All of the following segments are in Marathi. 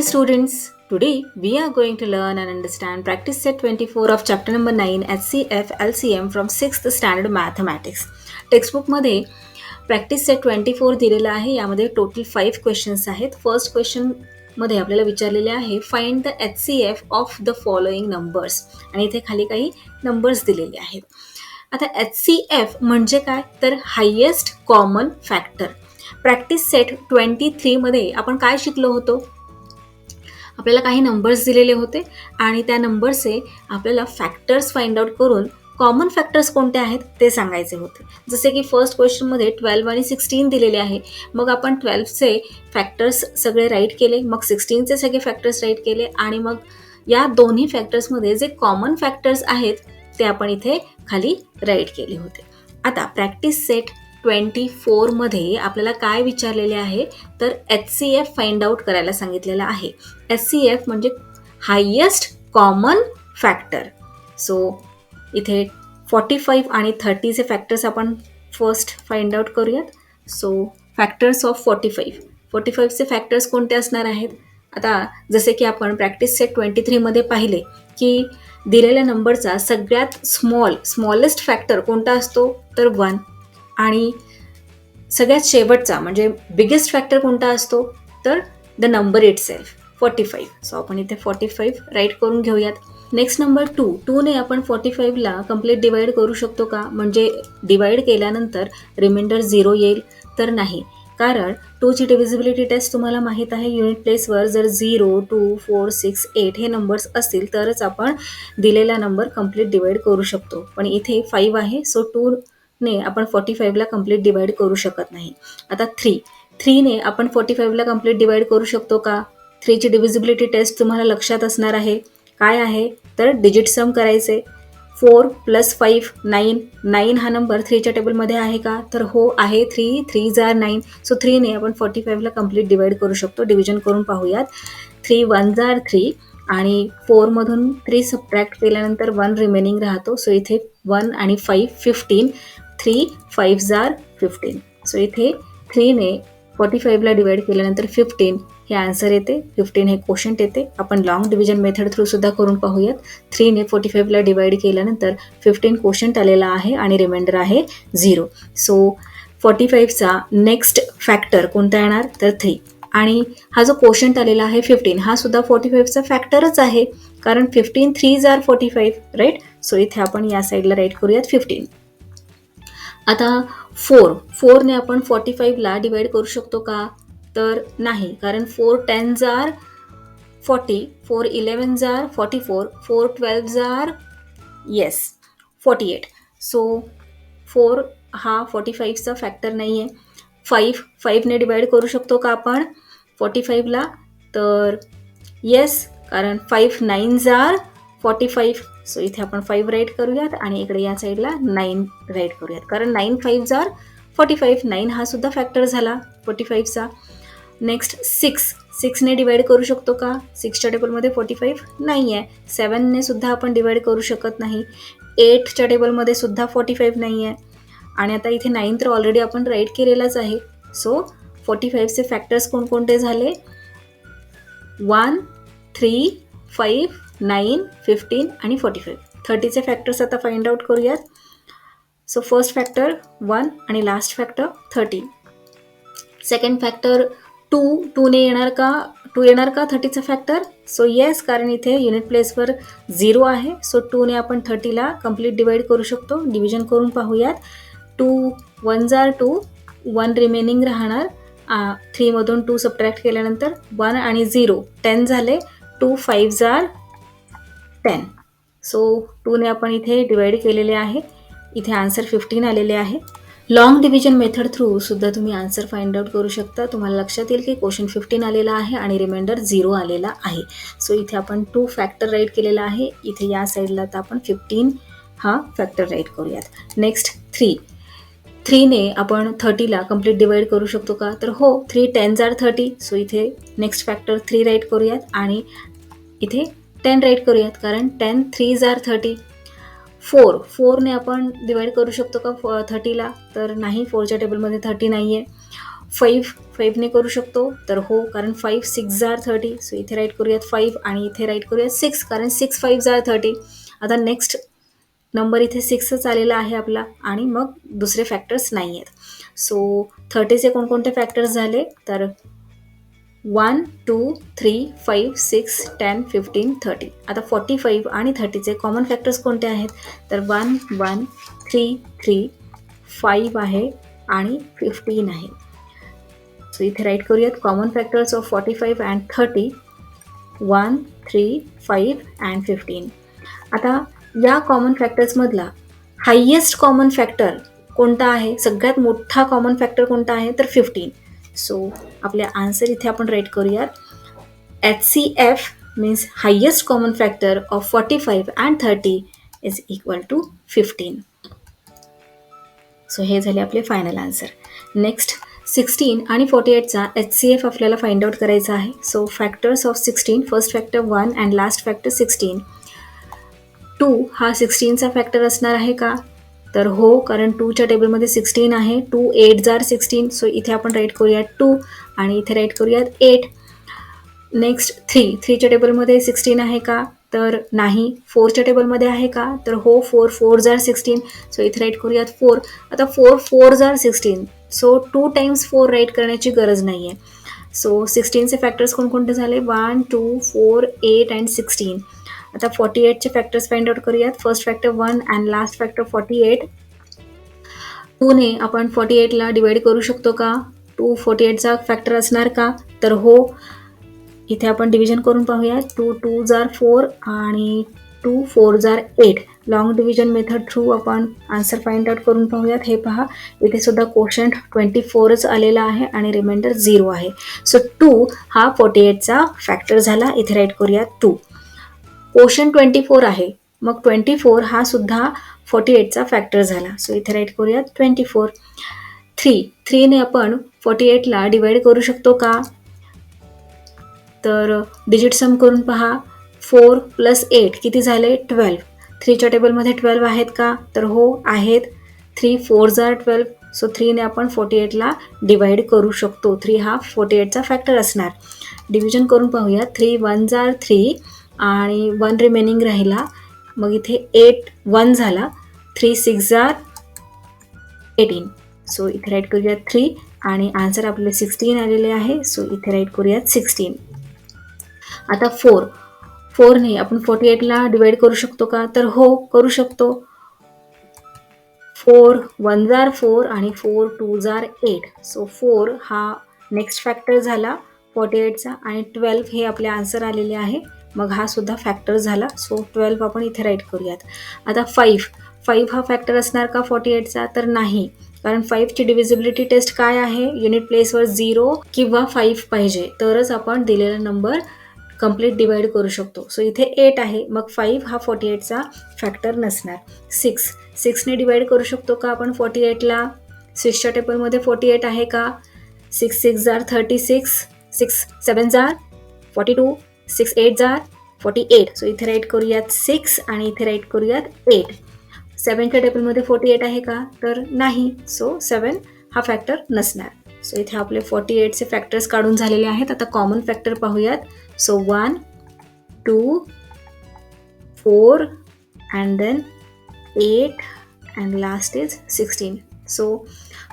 students, today we are going to learn and understand practice set 24 of chapter number 9 HCF LCM from 6th standard mathematics. Textbook मध्ये प्रॅक्टिस सेट 24 दिलेला आहे. यामध्ये टोटल 5 क्वेश्चन्स आहेत. फर्स्ट क्वेश्चन मध्ये आपल्याला विचारलेले आहे find the HCF of the following numbers आणि इथे खाली काही नंबर्स दिलेले आहेत. आता HCF म्हणजे काय तर highest common factor. Practice set 23 मध्ये आपण काय शिकलो होतो. आपल्याला काही नंबर्स दिलेले होते आणि त्या नंबरचे आपल्याला फॅक्टर्स फाइंड आउट करून कॉमन फॅक्टर्स कोणते आहेत ते सांगायचे होते. जसे की फर्स्ट क्वेश्चनमध्ये 12 आणि 16 दिलेले आहे. मग आपण 12चे फॅक्टर्स सगळे राईट केले, मग 16चे सगळे फॅक्टर्स राईट केले आणि मग या दोन्ही फॅक्टर्समध्ये जे कॉमन फॅक्टर्स आहेत ते आपण इथे खाली राईट केले होते. आता प्रॅक्टिस सेट 24 मध्ये आपल्याला काय विचारलेले आहे तर HCF फाइंड आउट करायला सांगितलेलं आहे. HCF म्हणजे हायेस्ट कॉमन फॅक्टर. सो इथे 45 आणि 30चे फॅक्टर्स आपण फर्स्ट फाइंड आउट करूयात. सो फॅक्टर्स ऑफ 45चे फॅक्टर्स कोणते असणार आहेत. आता जसे की आपण प्रॅक्टिस सेट 23 मध्ये पाहिले की दिलेल्या नंबरचा सगळ्यात स्मॉलेस्ट फॅक्टर कोणता असतो तर 1 आणि सगळ्यात शेवटचा म्हणजे बिगेस्ट फॅक्टर कोणता असतो तर द नंबर इटसेल्फ 45. सो आपण इथे 45 राईट करून घेऊयात. नेक्स्ट नंबर 2 ने आपण 45ला कम्प्लीट डिवाइड करू शकतो का म्हणजे डिवाइड केल्यानंतर रिमाइंडर 0 येईल तर नाही, कारण 2ची डिव्हिजिबिलिटी टेस्ट तुम्हाला माहीत आहे. युनिट प्लेसवर जर 0, 2, 4, 6, 8 हे नंबर्स असतील तरच आपण दिलेला नंबर कम्प्लीट डिवाइड करू शकतो. पण इथे 5 आहे सो 2ने आपण 45ला कम्प्लीट डिवाइड करू शकत नाही. आता 3ने आपण 45ला कम्प्लीट डिवाइड करू शकतो का. 3ची डिव्हिजिबिलिटी टेस्ट तुम्हाला लक्षात असणार आहे. काय आहे तर डिजिट सम करायचे. 4 + 5 9 हा नंबर 3च्या टेबलमध्ये आहे का तर हो आहे. 3 जार 9. सो 3ने आपण 45ला कम्प्लीट डिवाइड करू शकतो. डिव्हिजन करून पाहूयात. 3 1 जार 3 आणि 4 मधून 3 सबट्रॅक्ट केल्यानंतर 1 रिमेनिंग राहतो. सो इथे 1 आणि 5 15. 3 5 जार 15. सो इथे 3ने 45ला डिवाइड केल्यानंतर 15 हे आन्सर येते. 15 हे क्वोशंट येते. आपण लॉंग डिव्हिजन मेथड थ्रू सुद्धा करून पाहूयात. 3ने 45ला डिवाइड केल्यानंतर 15 क्वोशंट आलेला आहे आणि रिमाइंडर आहे 0. सो 45चा नेक्स्ट फॅक्टर कोणता येणार तर 3 आणि हा जो क्वोशंट आलेला आहे 15 हा सुद्धा 45चा फॅक्टरच आहे, कारण 15 3 जार 45 राईट. सो इथे आपण या साईडला राईट करूयात 15. आता 4ने आपण 45ला डिवाइड करू शकतो का तर नाही, कारण 4 10 जार 40, 4 11 जार 44, 4 12 जार 48. सो 4 हा 45चा फॅक्टर नाही आहे. 5ने डिवाइड करू शकतो का आपण 45ला तर येस, कारण 5 9 जार 45. सो इथे आपण 5 राईट करूयात आणि इकडे या साईडला 9 राईट करूयात, कारण 9 5 जार 45. 9 हा सुद्धा फॅक्टर झाला 45चा. नेक्स्ट 6ने डिवाइड करू शकतो का. 6च्या टेबलमध्ये 45 नाही आहे. 7ने सुद्धा आपण डिवाइड करू शकत नाही. 8च्या टेबलमध्ये सुद्धा 45 नाही आहे आणि आता इथे 9 तर ऑलरेडी आपण राईट केलेलाच आहे. सो 45चे फॅक्टर्स कोणकोणते झाले 1 3 5 9 15 आणि 45. 30चे फॅक्टर्स आता फाइंड आउट करूयात. सो फर्स्ट फॅक्टर 1 आणि लास्ट फॅक्टर 30. सेकंड फॅक्टर 2ने येणार का 30चा फॅक्टर. सो येस, कारण इथे युनिट प्लेसवर 0 आहे. सो 2ने आपण 30ला कम्प्लीट डिवाइड करू शकतो. डिव्हिजन करून पाहूयात. 2 1 जार 2 1 रिमेनिंग राहणार. 3 मधून 2 सबट्रॅक्ट केल्यानंतर 1 आणि 0 10 झाले. 2 5 जार 10. सो 2ने आपण इथे डिवाइड केलेले आहे. इथे आन्सर 15 आलेले आहे. लॉंग डिव्हिजन मेथड थ्रू सुद्धा तुम्ही आन्सर फाइंड आउट करू शकता. तुम्हाला लक्षात येईल की क्वेश्चन 15 आलेला आहे आणि रिमाइंडर 0 आलेला आहे. सो इथे आपण 2 फॅक्टर राईट केलेला आहे. इथे या साईडला तर आपण 15 हा फॅक्टर राईट करूयात. नेक्स्ट 3ने आपण 30ला कम्प्लीट डिवाइड करू शकतो का तर हो. 3 10 जार 30. सो इथे नेक्स्ट फॅक्टर 3 राईट करूयात आणि इथे 10 राईट करूयात, कारण 10 3 जार 30. 4ने आपण डिवाइड करू शकतो का 30ला तर नाही. 4च्या टेबलमध्ये 30 नाही आहे. फाईव्हने करू शकतो तर हो, कारण 5 6 जार 30. सो इथे राईट करूयात 5 आणि इथे राईट करूयात 6, कारण 6 5 जार 30. आता नेक्स्ट नंबर इथे 6च आलेला आहे आपला आणि मग दुसरे फॅक्टर्स नाही आहेत. सो 30चे कोणकोणते फॅक्टर्स झाले तर 1 2 3 5 6 10 15 30. आता 45 आणि 30चे कॉमन फॅक्टर्स कोणते आहेत तर 1 1 3 3 5 आहे आणि 15 आहे. सो इथे राईट करूयात common factors of 45 and 30 1 3 5 and 15. आता या कॉमन फॅक्टर्समधला हायेस्ट कॉमन फॅक्टर कोणता आहे, सगळ्यात मोठा कॉमन फॅक्टर कोणता आहे तर 15. सो आपल्या आन्सर इथे आपण राईट करूयात HCF means highest common factor of 45 and 30 is equal to 15. So हे झाले आपले फायनल आन्सर. नेक्स्ट 16 आणि 48चा HCF आपल्याला फाइंड आउट करायचा आहे. So factors of 16, first factor 1 and last factor 16. 2 हा 16चा फॅक्टर असणार आहे का तर हो, कारण 2च्या टेबलमध्ये 16 आहे. 2 8 जार 16. सो इथे आपण राईट करूयात 2 आणि इथे राईट करूयात 8. नेक्स्ट 3च्या टेबलमध्ये 16 आहे का तर नाही. 4च्या टेबलमध्ये आहे का तर हो, 4 4 जार 16. सो इथे राईट करूयात 4. आता 4 4 जार 16. सो 2 टाइम्स 4 राईट करण्याची गरज नाही आहे. सो 16चे फॅक्टर्स कोणकोणते झाले 1 2 4 8 अँड 16. आता 48चे फॅक्टर्स फाइंड आउट करूयात. First factor 1 and last factor 48. 2ने आपण 48ला डिवाइड करू शकतो का, 2 48चा फॅक्टर असणार का तर हो. इथे आपण डिव्हिजन करून पाहूया. 2 2 जार 4 आणि 2 4 जार 8. लॉंग डिव्हिजन मेथड थ्रू आपण आन्सर फाइंड आउट करून पाहूयात. हे पहा, इथे सुद्धा कोशंट 24च आलेला आहे आणि रिमाइंडर 0 आहे. सो 2 हा 48चा फॅक्टर झाला. इथे राईट करूयात 2. कोशंट 24 आहे, मग 24 हा सुद्धा 48चा फॅक्टर झाला. सो इथे राईट करूयात 24. 3ने आपण 48ला डिवाइड करू शकतो का तर डिजिट सम करून पहा. 4 + 8 किती झाले 12. 3च्या टेबलमध्ये 12 आहेत का तर हो आहेत. 3 4 जार 12. सो 3ने आपण 48ला डिवाइड करू शकतो. 3 हा 48चा फॅक्टर असणार. डिव्हिजन करून पाहूया. 3 1 जार 3 आणि 1 रिमेनिंग राहिला, मग इथे 8 1 झाला. 3 6 जार 18. सो इथे राईट करूयात 3 आणि आन्सर आपले 16 आलेले आहे. सो इथे राईट करूयात 16. आता 4ने आपण 48ला डिवाइड करू शकतो का तर हो, करू शकतो. 4 1 जार 4 आणि 4 2 जार 8. सो 4 हा नेक्स्ट फॅक्टर झाला 48चा आणि 12 हे आपले आन्सर आलेले आहे. मग हा सुद्धा फॅक्टर झाला. सो 12 आपण इथे राईट करूयात. आता 5 हा फॅक्टर असणार का 48चा तर नाही, कारण 5ची डिव्हिजिबिलिटी टेस्ट काय आहे, युनिट प्लेसवर 0 किंवा 5 पाहिजे तरच आपण दिलेला नंबर कंप्लीट डिवाइड करू शकतो. सो इथे 8 आहे, मग 5 हा 48चा फॅक्टर नसणार. 6ने डिवाइड करू शकतो का आपण 48ला. 6च्या टेबलमध्ये 48 आहे का. 6 6 जार 36. 6 7 जार 42. 6 8 जार 48. सो इथे राईट करूयात 6 आणि इथे राईट करूयात 8. 7च्या टेबलमध्ये 48 आहे का तर नाही. सो 7 हा फॅक्टर नसणार. सो इथे आपले 48चे फॅक्टर्स काढून झालेले आहेत. आता कॉमन फॅक्टर पाहूयात. So 1 2 4 and then 8 and last is 16. So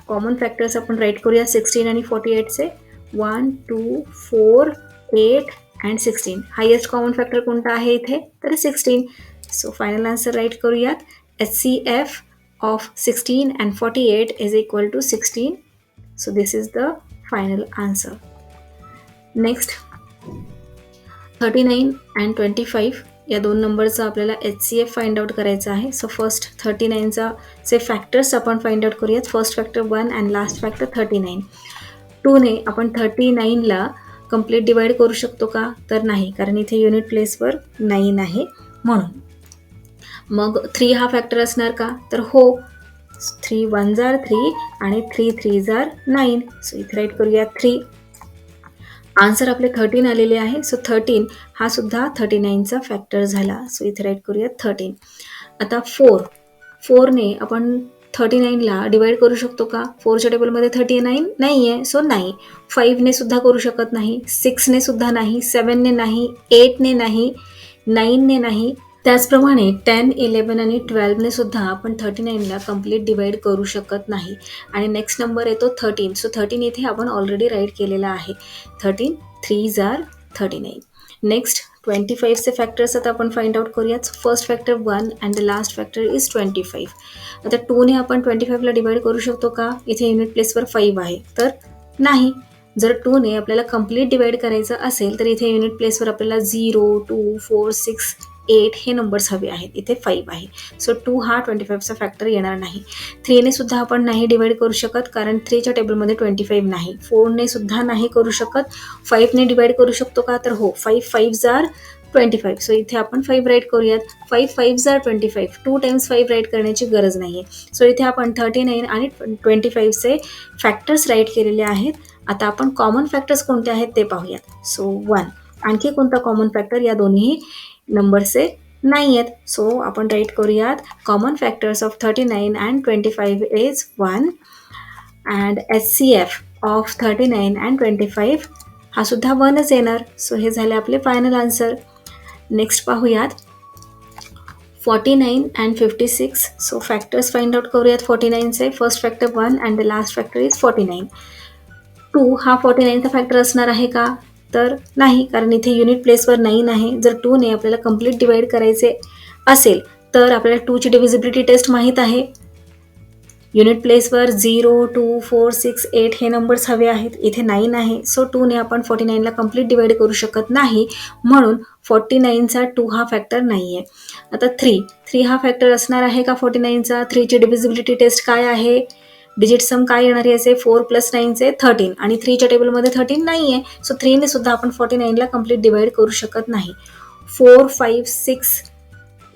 common factors आपण राईट करूया 16 आणि 48चे. 1 2 4 8 अँड 16. हायेस्ट कॉमन फॅक्टर कोणता आहे इथे तर 16. सो फायनल आन्सर राईट करूयात. HCF of 16 and 48 is equal to 16. So this is the final answer. Next 39 and 25 या दोन नंबरचा आपल्याला HCF फाइंड आउट करायचा आहे. सो फर्स्ट 39चा चे फॅक्टर्स आपण फाइंड आउट करूयात. First factor 1 and last factor 39. 2ने आपण 39ला कंप्लीट डिवाइड करू शकतो का तर नाही, कारण इथे युनिट प्लेसवर 9 आहे म्हणून. मग 3 हा फॅक्टर असणार का तर हो. 3 1 जार 3 आणि 3 3 जार 9. सो इथे राईट करूया 3. आन्सर आपले 13 आलेले आहे. सो 13 हा सुद्धा 39चा फॅक्टर झाला. सो इथे राईट करूया 13. आता 4ने आपण 39ला डिवाइड करू शकतो का? 4च्या टेबलमध्ये 39 नाही आहे, सो नाही. 5ने सुद्धा करू शकत नाही, 6ने सुद्धा नाही, 7ने नाही, 8ने नाही, 9ने नाही. त्याचप्रमाणे 10, 11 आणि 12ने सुद्धा आपण 39ला कम्प्लीट डिवाइड करू शकत नाही. आणि नेक्स्ट नंबर येतो 13. सो 13 इथे आपण ऑलरेडी राईट केलेला आहे. 13 3s are 39. नेक्स्ट 25चे फॅक्टर्स आता आपण फाइंड आउट करूयात. First factor 1 and the last factor is 25. आता 2ने आपण 25ला डिवाइड करू शकतो का? इथे युनिट प्लेसवर 5 आहे, तर नाही. जर 2ने आपल्याला कम्प्लीट डिवाइड करायचं असेल तर इथे युनिट प्लेसवर आपल्याला 0, 2, 4, 6, 8 हे नंबर्स हवे आहेत. इथे 5 आहे, सो 2 हा 25चा फॅक्टर येणार नाही. 3ने सुद्धा आपण नाही डिवाइड करू शकत, कारण 3च्या टेबलमध्ये 25 नाही. 4ने सुद्धा नाही करू शकत. 5ने डिवाइड करू शकतो का? तर हो, 5 5s are 25. सो इथे आपण 5 राईट करूयात. 5 5s are 25. 2 टाइम्स 5 राईट करण्याची गरज नाही आहे. सो इथे आपण 39 आणि 25चे फॅक्टर्स राईट केलेले आहेत. आता आपण कॉमन फॅक्टर्स कोणते आहेत ते पाहूयात. सो 1. आणखी कोणता कॉमन फॅक्टर या दोन्ही नंबरचे नाही आहेत. सो आपण राईट करूयात. Common factors of 39 and 25 is 1 and HCF of 39 and 25 हा सुद्धा 1च येणार. सो हे झाले आपले फायनल आन्सर. नेक्स्ट पाहूयात 49 and 56. So factors find out करूयात 49चे. First factor 1 and the last factor is 49. 2 हा 49चा फॅक्टर असणार आहे का? तर नाही, कारण इथे युनिट प्लेसवर 9 आहे. जर 2ने आपल्याला कम्प्लीट डिवाइड करायचे असेल तर आपल्याला 2ची डिव्हिजिबिलिटी टेस्ट माहीत आहे. युनिट प्लेसवर 0, 2, 4, 6, 8 हे नंबर्स हवे आहेत. इथे 9 आहे, सो 2ने आपण 49ला कम्प्लीट डिवाइड करू शकत नाही, म्हणून 49चा 2 हा फॅक्टर नाही आहे. आता 3 हा फॅक्टर असणार आहे का 49चा? 3ची डिव्हिजिबिलिटी टेस्ट काय आहे? डिजिट सम काय येणार याचे? 4 + 9चे 13 आणि 3च्या टेबलमध्ये 13 नाही आहे, सो 3ने सुद्धा आपण 49ला कम्प्लीट डिवाइड करू शकत नाही. 4, 5, 6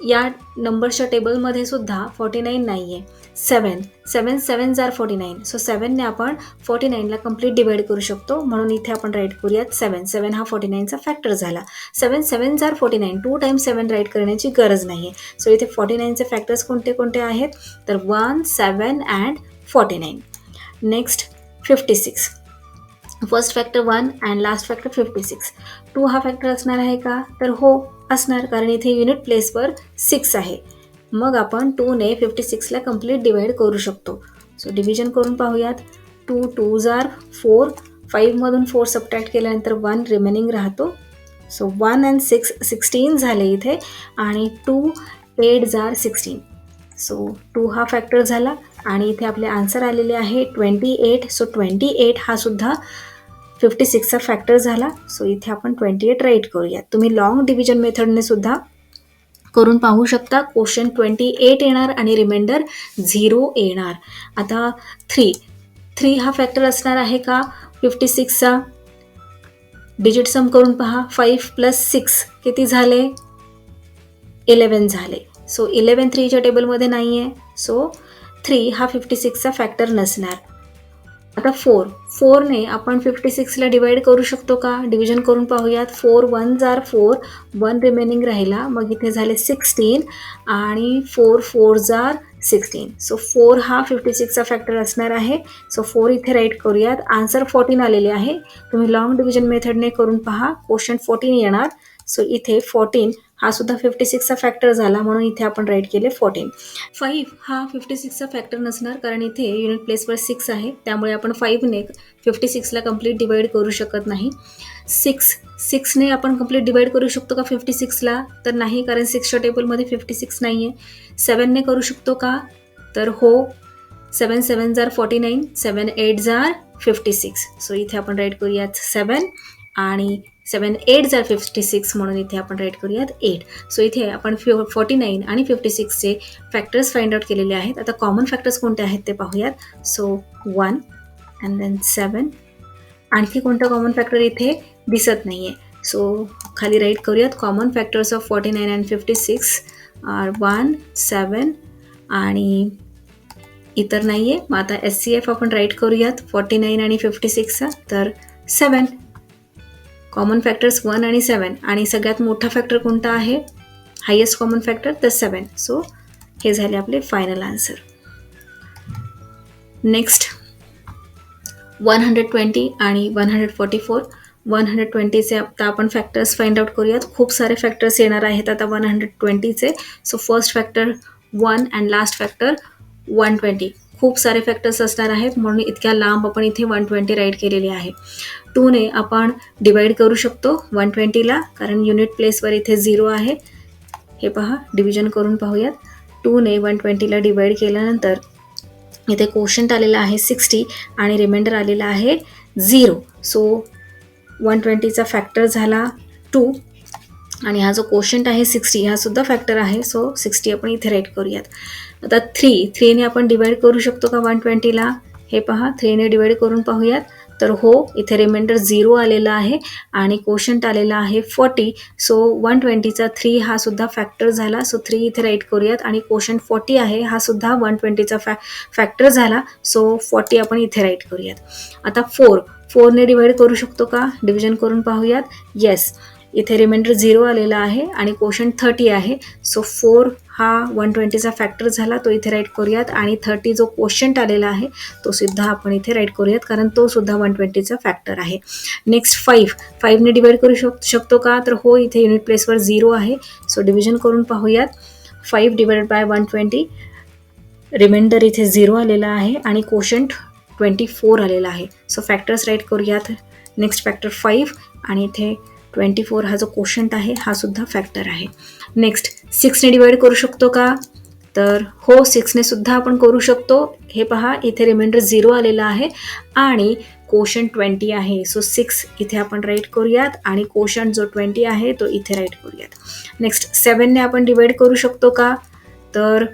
या नंबरच्या टेबलमध्ये सुद्धा 49 नाही आहे. 7 7s are 49. सो 7ने आपण 49ला कम्प्लीट डिवाइड करू शकतो, म्हणून इथे आपण राईट करूयात 7 हा 49चा फॅक्टर झाला. 7 7s are 49. 2 टाइम्स 7 राईट करण्याची गरज नाही आहे. सो इथे 49चे फॅक्टर्स कोणते कोणते आहेत? तर 1, 7 and 49. Next 56. First factor 1 and last factor 56. 2 हा फॅक्टर असणार आहे का? तर हो असणार, कारण इथे युनिट प्लेसवर 6 आहे. मग आपण 2ने 56ला कम्प्लीट डिवाइड करू शकतो. सो डिव्हिजन करून पाहूयात. 2 2s are 4. 5मधून 4 सबट्रॅक्ट केल्यानंतर 1 रिमेनिंग राहतो. सो 1 and 6 16 झाले इथे, आणि 2 8s are 16. सो 2 हा फॅक्टर झाला आणि इथे आपले आन्सर आलेले आहे 28. सो 28 हा सुद्धा 56चा फॅक्टर झाला. सो इथे आपण 28 राईट करूयात. तुम्ही लॉंग डिव्हिजन मेथडने सुद्धा करून पाहू शकता. क्वेश्चन 28 येणार आणि रिमाइंडर 0 येणार. आता 3 हा फॅक्टर असणार आहे का 56चा? डिजिट सम करून पहा. 5 + 6 किती झाले? 11 झाले. सो 11 3च्या टेबलमध्ये नाही आहे, सो 3 हा 56चा फॅक्टर नसणार. आता 4ने आपण 56ला डिवाइड करू शकतो का? डिव्हिजन करून पाहूयात. 4 1s are 4. 1 रिमेनिंग राहिला, मग इथे झाले 16 आणि 4 4s are 16. सो 4 हा 56चा फॅक्टर असणार आहे. सो 4 इथे राईट करूयात. आन्सर 14 आलेले आहे. तुम्ही लॉंग डिव्हिजन मेथडने करून पहा. क्वेश्चन 14 येणार. सो इथे 14 हा सुद्धा 56चा फॅक्टर झाला, म्हणून इथे आपण राईट केले 14. 5 हा 56चा फॅक्टर नसणार, कारण इथे युनिट प्लेसवर 6 आहे, त्यामुळे आपण 5ने 56ला कम्प्लीट डिवाइड करू शकत नाही. 6ने आपण कम्प्लीट डिवाइड करू शकतो का 56ला? तर नाही, कारण 6च्या टेबलमध्ये 56 नाही आहे. 7ने करू शकतो का? तर हो. 7 7s are 49. 7 8s are 56. So इथे आपण राईट करूयात 7 आणि 7 8s are 56, म्हणून इथे आपण राईट करूयात 8. सो इथे आपण 49 आणि 56चे फॅक्टर्स फाइंड आउट केलेले आहेत. आता कॉमन फॅक्टर्स कोणते आहेत ते पाहूयात. So 1 and then 7. आणखी कोणता कॉमन फॅक्टर इथे दिसत नाही आहे, सो खाली राईट करूयात. Common factors of 49 and 56 are 1, 7 आणि इतर नाही आहे. मग आता HCF आपण राईट करूयात 49 आणि 56चा, तर 7. कॉमन फॅक्टर्स 1 आणि 7, आणि सगळ्यात मोठा फॅक्टर कोणता आहे? हायेस्ट कॉमन फॅक्टर, तर 7. सो हे झाले आपले फायनल आन्सर. नेक्स्ट 120 आणि 144. 120चे आता आपण फॅक्टर्स फाइंड आउट करूयात. खूप सारे फॅक्टर्स येणार आहेत आता 120चे. So first factor 1 and last factor 120. खूप सारे फॅक्टर्स असणार आहेत म्हणून इतक्या लांब आपण इथे 120 राईट केलेली आहे. 2ने आपण डिवाइड करू शकतो 120ला, कारण युनिट प्लेसवर इथे 0 आहे. हे पहा, डिव्हिजन करून पाहूयात. 2ने 120ला डिवाइड केल्यानंतर इथे कोशंट आलेला आहे 60 आणि रिमाइंडर आलेला आहे 0. सो 120चा फॅक्टर झाला 2 आणि हा जो कोशंट आहे 60 हा सुद्धा फॅक्टर आहे. सो 60 आपण इथे राईट करूयात. आता 3ने आपण डिवाइड करू शकतो का 120ला? हे पहा, 3ने डिवाइड करून पाहूयात. तर हो, इथे रिमाइंडर 0 आलेला आहे आणि कोशंट आलेला आहे 40. सो 120चा 3 हा सुद्धा फॅक्टर झाला. सो 3 इथे राईट करूयात आणि कोशंट 40 आहे हा सुद्धा 120चा फॅक्टर झाला. सो 40 आपण इथे राईट करूयात. आता 4ने डिवाइड करू शकतो का? डिव्हिजन करून पाहूयात. येस, इथे रिमाइंडर 0 आलेला आहे आणि कोशंट 30 आहे. सो 4 हा 120चा फॅक्टर झाला, तो इथे राईट करूयात आणि 30 जो कोशंट आलेला आहे तो सुद्धा आपण इथे राईट करूयात, कारण तो सुद्धा 120चा फॅक्टर आहे. नेक्स्ट 5ने डिवाइड करू शकतो का? तर हो, इथे युनिट प्लेसवर 0 आहे. सो डिव्हिजन करून पाहूयात. 5 डिवाइडेड बाय 120. रिमाइंडर इथे 0 आलेला आहे आणि कोशंट 24 आलेला आहे. सो फॅक्टर्स राईट करूयात. नेक्स्ट फॅक्टर 5 आणि इथे 24 हा जो कोशंट आहे हा सुद्धा फॅक्टर आहे. नेक्स्ट 6ने डिवाइड करू शकतो का? तर हो, 6ने सुद्धा आपण करू शकतो. हे पहा, इथे रिमाइंडर 0 आलेला आहे आणि कोशंट 20 आहे. सो 6 इथे आपण राईट करूयात आणि कोशंट जो 20 आहे तो इथे राईट करूयात. नेक्स्ट 7ने आपण डिवाइड करू शकतो का? तर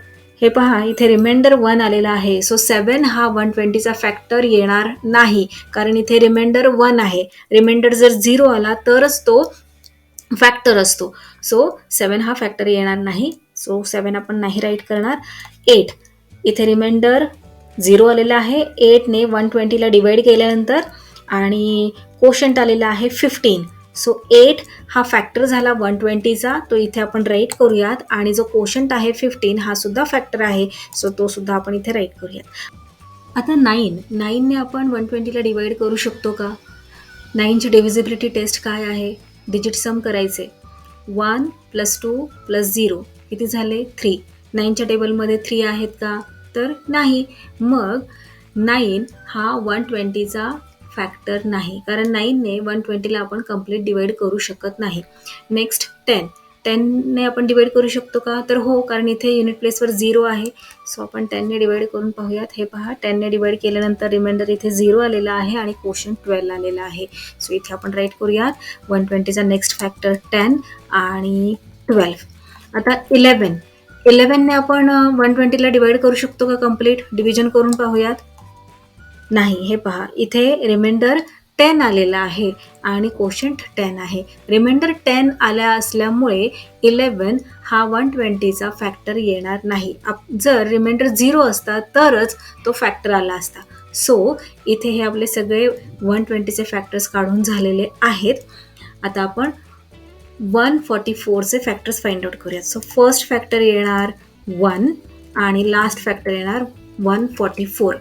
हे पहा, इथे रिमाइंडर 1 आलेला आहे. सो 7 हा 120चा फॅक्टर येणार नाही, कारण इथे रिमाइंडर 1 आहे. रिमाइंडर जर 0 आला तरच तो फॅक्टर असतो. सो 7 हा फॅक्टर येणार नाही. सो 7 आपण नाही राईट करणार. 8 इथे रिमाइंडर 0 आलेला आहे. 8ने 120ला डिवाइड केल्यानंतर आणि कोशंट आलेला आहे 15. सो 8 हा फॅक्टर झाला 120चा, तो इथे आपण राईट करूयात आणि जो कोशंट आहे 15 हा सुद्धा फॅक्टर आहे. सो तो सुद्धा आपण इथे राईट करूयात. आता 9ने आपण 120ला डिवाइड करू शकतो का? 9ची डिव्हिजिबिलिटी टेस्ट काय आहे? डिजिट सम करायचे. 1 + 2 + 0 किती झाले? 3. 9च्या टेबलमध्ये 3 आहेत का? तर नाही. मग 9 हा 120चा फॅक्टर नाही, कारण 9ने 120ला आपण कम्प्लीट डिवाइड करू शकत नाही. नेक्स्ट 10ने आपण डिवाइड करू शकतो का? तर हो, कारण इथे युनिट प्लेसवर 0 आहे. सो आपण 10ने डिवाइड करून पाहूयात. हे पहा, 10ने डिवाइड केल्यानंतर रिमाइंडर इथे 0 आलेला आहे आणि कोशंट 12 आलेला आहे. सो इथे आपण राईट करूयात 120चा नेक्स्ट फॅक्टर 10 आणि 12. आता 11ने आपण 120ला डिवाइड करू शकतो का कम्प्लीट? डिव्हिजन करून पाहूयात. नाही. हे पहा, इथे रिमाइंडर 10 आलेला आहे आणि कोशंट 10 आहे. रिमाइंडर 10 आल्या असल्यामुळे 11 हा 120चा फॅक्टर येणार नाही. जर रिमाइंडर 0 असता तरच तो फॅक्टर आला असता. सो इथे हे आपले सगळे 120चे फॅक्टर्स काढून झालेले आहेत. आता आपण 144चे फॅक्टर्स फाइंड आउट करूयात. सो फर्स्ट फॅक्टर येणार 1 आणि लास्ट फॅक्टर येणार 144.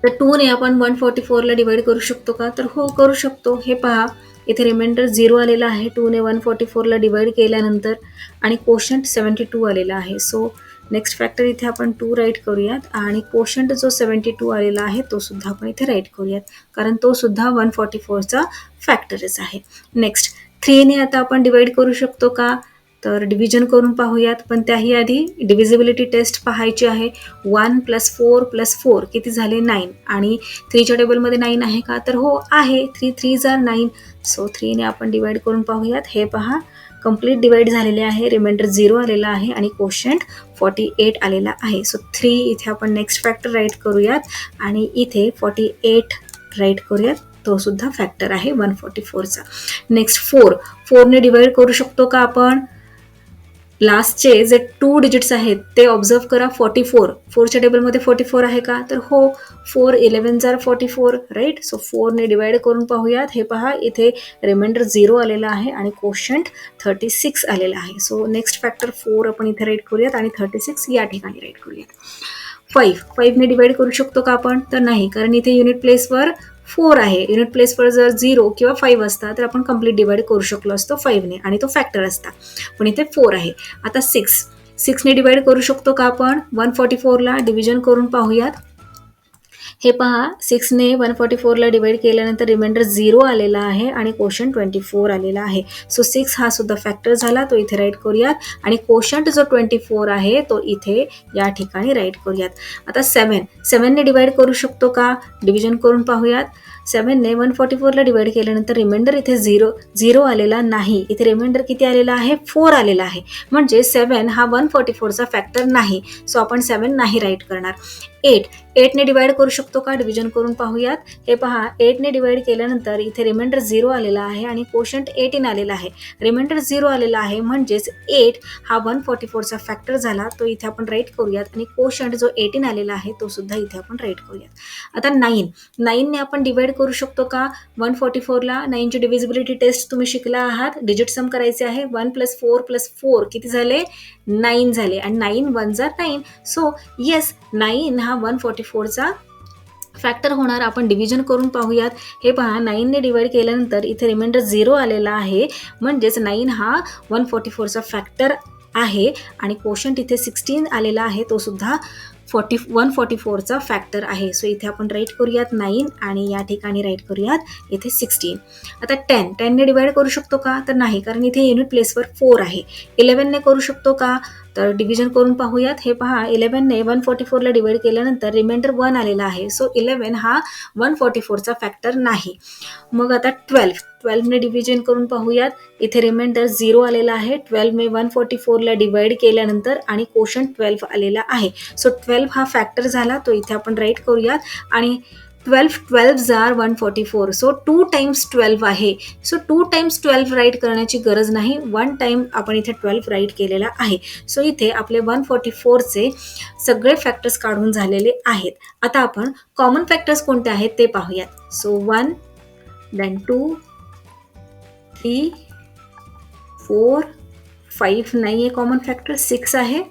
तर 2ने आपण 144ला डिवाइड करू शकतो का? तर हो, करू शकतो. हे पहा, इथे रिमाइंडर 0 आलेला आहे. 2ने 144ला डिवाइड केल्यानंतर आणि कोशंट 72 आलेला आहे. सो नेक्स्ट फॅक्टर इथे आपण 2 राईट करूयात आणि कोशंट जो 72 आलेला आहे तो सुद्धा आपण इथे राईट करूयात, कारण तो सुद्धा 144चा फॅक्टरच आहे. नेक्स्ट 3ने आता आपण डिवाइड करू शकतो का? तर डिव्हिजन करून पाहूयात, पण त्याही आधी डिव्हिजिबिलिटी टेस्ट पाहायची आहे. 1 + 4 + 4 किती झाले? 9. आणि 3च्या टेबलमध्ये 9 आहे का? तर हो, आहे. 3 3 are 9. सो 3ने आपण डिवाइड करून पाहूयात. हे पहा, कम्प्लीट डिवाइड झालेले आहे. रिमाइंडर 0 आलेला आहे आणि कोशंट 48 आलेला आहे. सो 3 इथे आपण नेक्स्ट फॅक्टर राईट करूयात आणि इथे 48 राईट करूयात. तो सुद्धा फॅक्टर आहे 144चा. नेक्स्ट 4ने डिवाइड करू शकतो का आपण? लास्टचे जे 2 डिजिट्स आहेत ते ऑब्झर्व करा. 4च्या टेबलमध्ये 44 आहे का? तर हो, 4 11 are 44, राईट. सो 4ने डिवाइड करून पाहूयात. हे पहा, इथे रिमाइंडर 0 आलेला आहे आणि कोशंट 36 आलेला आहे. सो नेक्स्ट फॅक्टर 4 आपण इथे राईट करूयात आणि 36 या ठिकाणी राईट करूयात. फाईव्हने डिवाइड करू शकतो का आपण? तर नाही, कारण इथे युनिट प्लेसवर 4 आहे. युनिट प्लेसवर जर 0 किंवा 5 असता तर आपण कम्प्लीट डिवाइड करू शकलो असतो 5ने आणि तो फॅक्टर असता, पण इथे 4 आहे. आता 6ने डिवाइड करू शकतो का आपण? 144ला डिव्हिजन करून पाहूयात. हे पहा, 6ने 144ला डिवाइड केल्यानंतर रिमाइंडर 0 आलेला आहे आणि क्वोशंट 24 आलेला आहे. सो 6 हा सुद्धा फॅक्टर झाला, तो इथे राईट करूयात. आणि क्वोशंट जो 24 आहे तो इथे या ठिकाणी राईट करूयात. आता 7ने डिवाइड करू शकतो का? डिव्हिजन करून पाहूयात. 7ने 144ला डिवाइड केल्यानंतर रिमाइंडर इथे 0 आलेला नाही. इथे रिमाइंडर किती आलेला आहे? 4 आलेला आहे. म्हणजे 7 हा 144चा फॅक्टर नाही. सो आपण 7 नाही राईट करणार. 8ने डिवाइड करू शकतो का? डिव्हिजन करून पाहूयात. हे पहा, 8ने डिवाइड केल्यानंतर इथे रिमाइंडर 0 आलेला आहे आणि क्वोशंट 18 आलेला आहे. रिमाइंडर 0 आलेला आहे म्हणजेच 8 हा 144चा फॅक्टर झाला, तो इथे आपण राईट करूयात. आणि क्वोशंट जो 18 आलेला आहे तो सुद्धा इथे आपण राईट करूयात. आता 9ने आपण डिवाइड करू शकतो का 144ला? 9ची डिव्हिजिबिलिटी टेस्ट तुम्ही शिकला आहात. डिजिट सम करायचे आहे. 1 + 4 + 4 किती झाले? 9 झाले. आणि 9 1 जा 9. सो येस, 9 हा 144चा फॅक्टर होणार. आपण डिव्हिजन करून पाहूयात. हे पहा, 9ने डिवाइड केल्यानंतर इथे रिमाइंडर 0 आलेला आहे म्हणजेच 9 हा 144चा फॅक्टर आहे. आणि क्वोशंट इथे 16 आलेला आहे, तो सुद्धा 144चा फॅक्टर आहे. सो इथे आपण राईट करूयात 9 आणि या ठिकाणी राईट करूयात इथे 16. आता 10ने डिवाइड करू शकतो का? तर नाही, कारण इथे युनिट प्लेसवर 4 आहे. 11ने करू शकतो का? तर डिव्हिजन करून पाहूयात. हे पहा, 11ने 144ला डिवाइड केल्यानंतर रिमाइंडर 1 आलेला आहे. सो 11 हा 144चा फॅक्टर नाही. मग आता 12ने डिव्हिजन करून पाहूयात. इथे रिमाइंडर 0 आलेला आहे. 12ने 144ला डिवाइड केल्यानंतर आणि क्वोशंट 12 आलेला आहे. सो 12 हा फॅक्टर झाला, तो इथे आपण राईट करूयात. आणि 12 आर 144. सो 2 टाइम्स 12 आहे. सो 2 टाइम्स 12 राईट करण्याची गरज नाही. 1 टाइम आपण इथे 12 राईट केलेला आहे. सो इथे आपले 144चे सगळे फॅक्टर्स काढून झालेले आहेत. आता आपण कॉमन फॅक्टर्स कोणते आहेत ते पाहूयात. सो 1, देन 2, 3, 4, 5 नाही आहे कॉमन फॅक्टर, 6 आहे.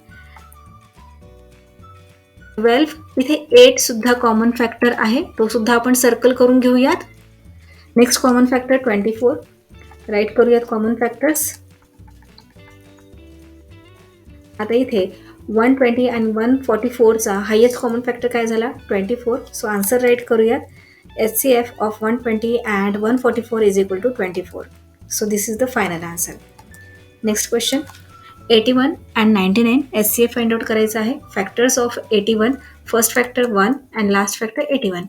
12, इथे 8 सुद्धा कॉमन फॅक्टर आहे, तो सुद्धा आपण सर्कल करून घेऊयात. नेक्स्ट कॉमन फॅक्टर 24, राईट करूयात कॉमन फॅक्टर्स. आता इथे 120 आणि 144चा हायेस्ट कॉमन फॅक्टर काय झाला? 24. सो आन्सर राईट करूयात. HCF of 120 and 144 is equal to 24. So this is the final answer. Next question. 81 and 99 HCF find out करायचं आहे. Factors of 81, first factor 1 and last factor 81.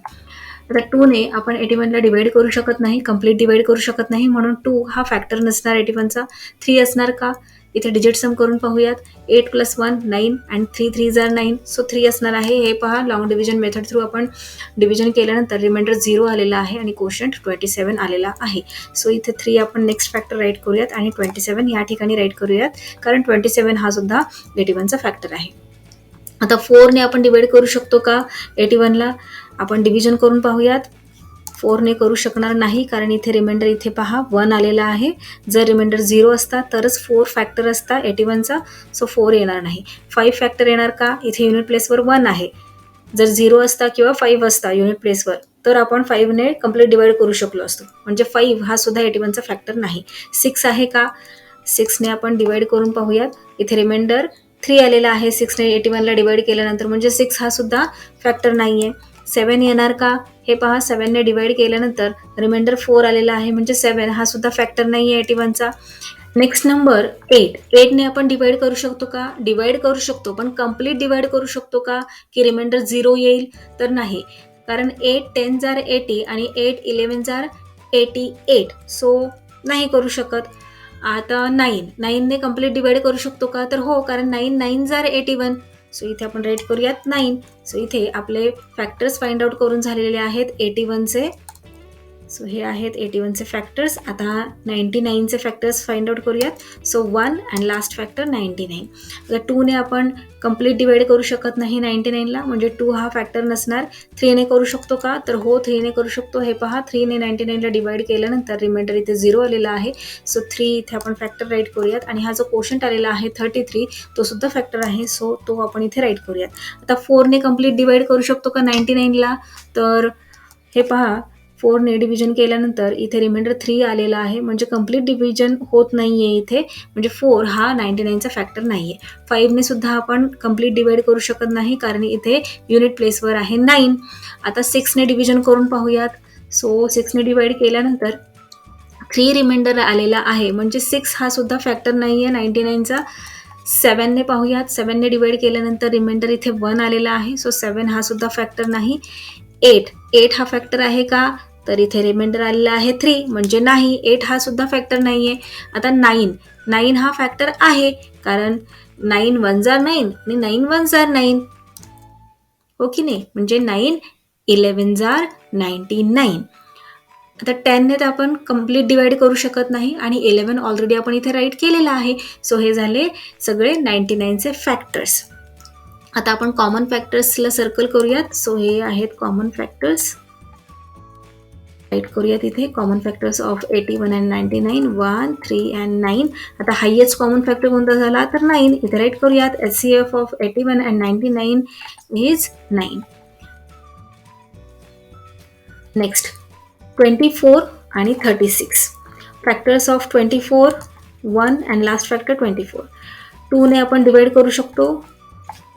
आता 2ने आपण 81ला डिवाइड करू शकत नाही, कम्प्लीट डिवाइड करू शकत नाही, म्हणून 2 हा फॅक्टर नसणार 81चा. 3 असणार का? इथे डिजिट सम करून पाहूयात. 8 + 1 9 अँड 3 3 आर 9. सो 3 असणार आहे. हे पहा, लॉंग डिव्हिजन मेथड थ्रू आपण डिव्हिजन केल्यानंतर रिमाइंडर 0 आलेला आहे आणि क्वोशंट 27 आलेला आहे. सो इथे 3 आपण नेक्स्ट फॅक्टर राईट करूयात आणि 27 या ठिकाणी राईट करूयात, कारण 27 हा सुद्धा 81चा फॅक्टर आहे. आता 4ने आपण डिवाइड करू शकतो का 81ला? आपण डिव्हिजन करून पाहूयात. 4ने करू शकणार नाही, कारण इथे रिमाइंडर इथे पहा 1 आलेला आहे. जर रिमाइंडर 0 असता तरच 4 फॅक्टर असता 81चा. सो 4 येणार नाही. 5 फॅक्टर येणार का? इथे युनिट प्लेसवर 1 आहे. जर 0 असता किंवा 5 असता युनिट प्लेसवर तर आपण 5ने कम्प्लीट डिवाइड करू शकलो असतो, म्हणजे 5 हा सुद्धा 81चा फॅक्टर नाही. 6 आहे का? 6ने आपण डिवाइड करून पाहूयात. इथे रिमाइंडर 3 आलेला आहे 6ने 81ला डिवाइड केल्यानंतर, म्हणजे 6 हा सुद्धा फॅक्टर नाही आहे. 7 येणार का? हे पहा, 7ने डिवाइड केल्यानंतर रिमाइंडर 4 आलेला आहे, म्हणजे 7 हा सुद्धा फॅक्टर नाही आहे 81चा. नेक्स्ट नंबर 8ने आपण डिवाइड करू शकतो का? डिवाइड करू शकतो, पण कम्प्लीट डिवाइड करू शकतो का की रिमाइंडर 0 येईल? तर नाही, कारण 8 10 आर 80 आणि 8 11 आर 88. सो नाही करू शकत. आता 9ने कम्प्लीट डिवाइड करू शकतो का? तर हो, कारण 9 9 आर 81. सो इथे आपण राईट करूयात 9. सो इथे आपले फॅक्टर्स फाइंड आउट करून झालेले आहेत 81चे. सो हे आहेत 81चे फॅक्टर्स. आता 99चे फॅक्टर्स फाइंड आउट करूयात. So 1 and last factor 99. आता 2ने आपण कंप्लीट डिवाइड करू शकत नाही 99ला, म्हणजे 2 हा फॅक्टर नसणार. 3ने करू शकतो का, तर हो 3ने करू शकतो. हे पहा 3ने 99ला डिवाइड केल्यानंतर रिमाइंडर इथे 0 आलेला आहे. सो 3 इथे आपण फॅक्टर राईट करूयात. आणि हा जो क्वोशंट आलेला आहे 33 तो सुद्धा फॅक्टर आहे, सो तो आपण इथे राईट करूयात. आता 4ने कंप्लीट डिवाइड करू शकतो का 99ला, तर हे पहा 4ने डिव्हिजन केल्यानंतर इथे रिमाइंडर 3 आलेला आहे, म्हणजे कंप्लीट डिव्हिजन होत नाहीये इथे, म्हणजे 4 हा 99चा फॅक्टर नाहीये. 5ने सुद्धा आपण कंप्लीट डिवाइड करू शकत नाही, कारण इथे युनिट प्लेसवर आहे 9. आता 6ने डिव्हिजन करून पाहूयात. सो 6ने डिवाइड केल्यानंतर 3 रिमाइंडर आलेला आहे, म्हणजे 6 हा सुद्धा फॅक्टर नाहीये 99चा. 7ने पाहूयात. 7ने डिवाइड केल्यानंतर रिमाइंडर इथे 1 आलेला आहे, सो 7 हा सुद्धा फॅक्टर नाही. 8 हा फॅक्टर आहे का, तर इथे रिमाइंडर आलेला आहे 3, म्हणजे नाही, 8 हा सुद्धा फॅक्टर नाहीये. आता 9 हा फॅक्टर आहे, कारण 9 1 जार 9 आणि 9 1 जार 9, हो की नाही, म्हणजे 9 11 जार 99. आता 10ने तर आपण कंप्लीट डिवाइड करू शकत नाही, आणि 11 ऑलरेडी आपण इथे राईट केलेला आहे. सो हे झाले सगळे 99चे फॅक्टर्स. आता आपण कॉमन फॅक्टर्सला सर्कल करूयात. सो हे आहेत कॉमन फॅक्टर्स, राईट करूयात इथे. Common factors of 81 and 99 1 3 and 9. आता हायेस्ट कॉमन फॅक्टर कोणता झाला, तर 9. इथे राईट करूयात. HCF of 81 and 99 is 9. Next 24 आणि 36. Factors of 24 1 and last factor 24. 2ने आपण डिवाइड करू शकतो.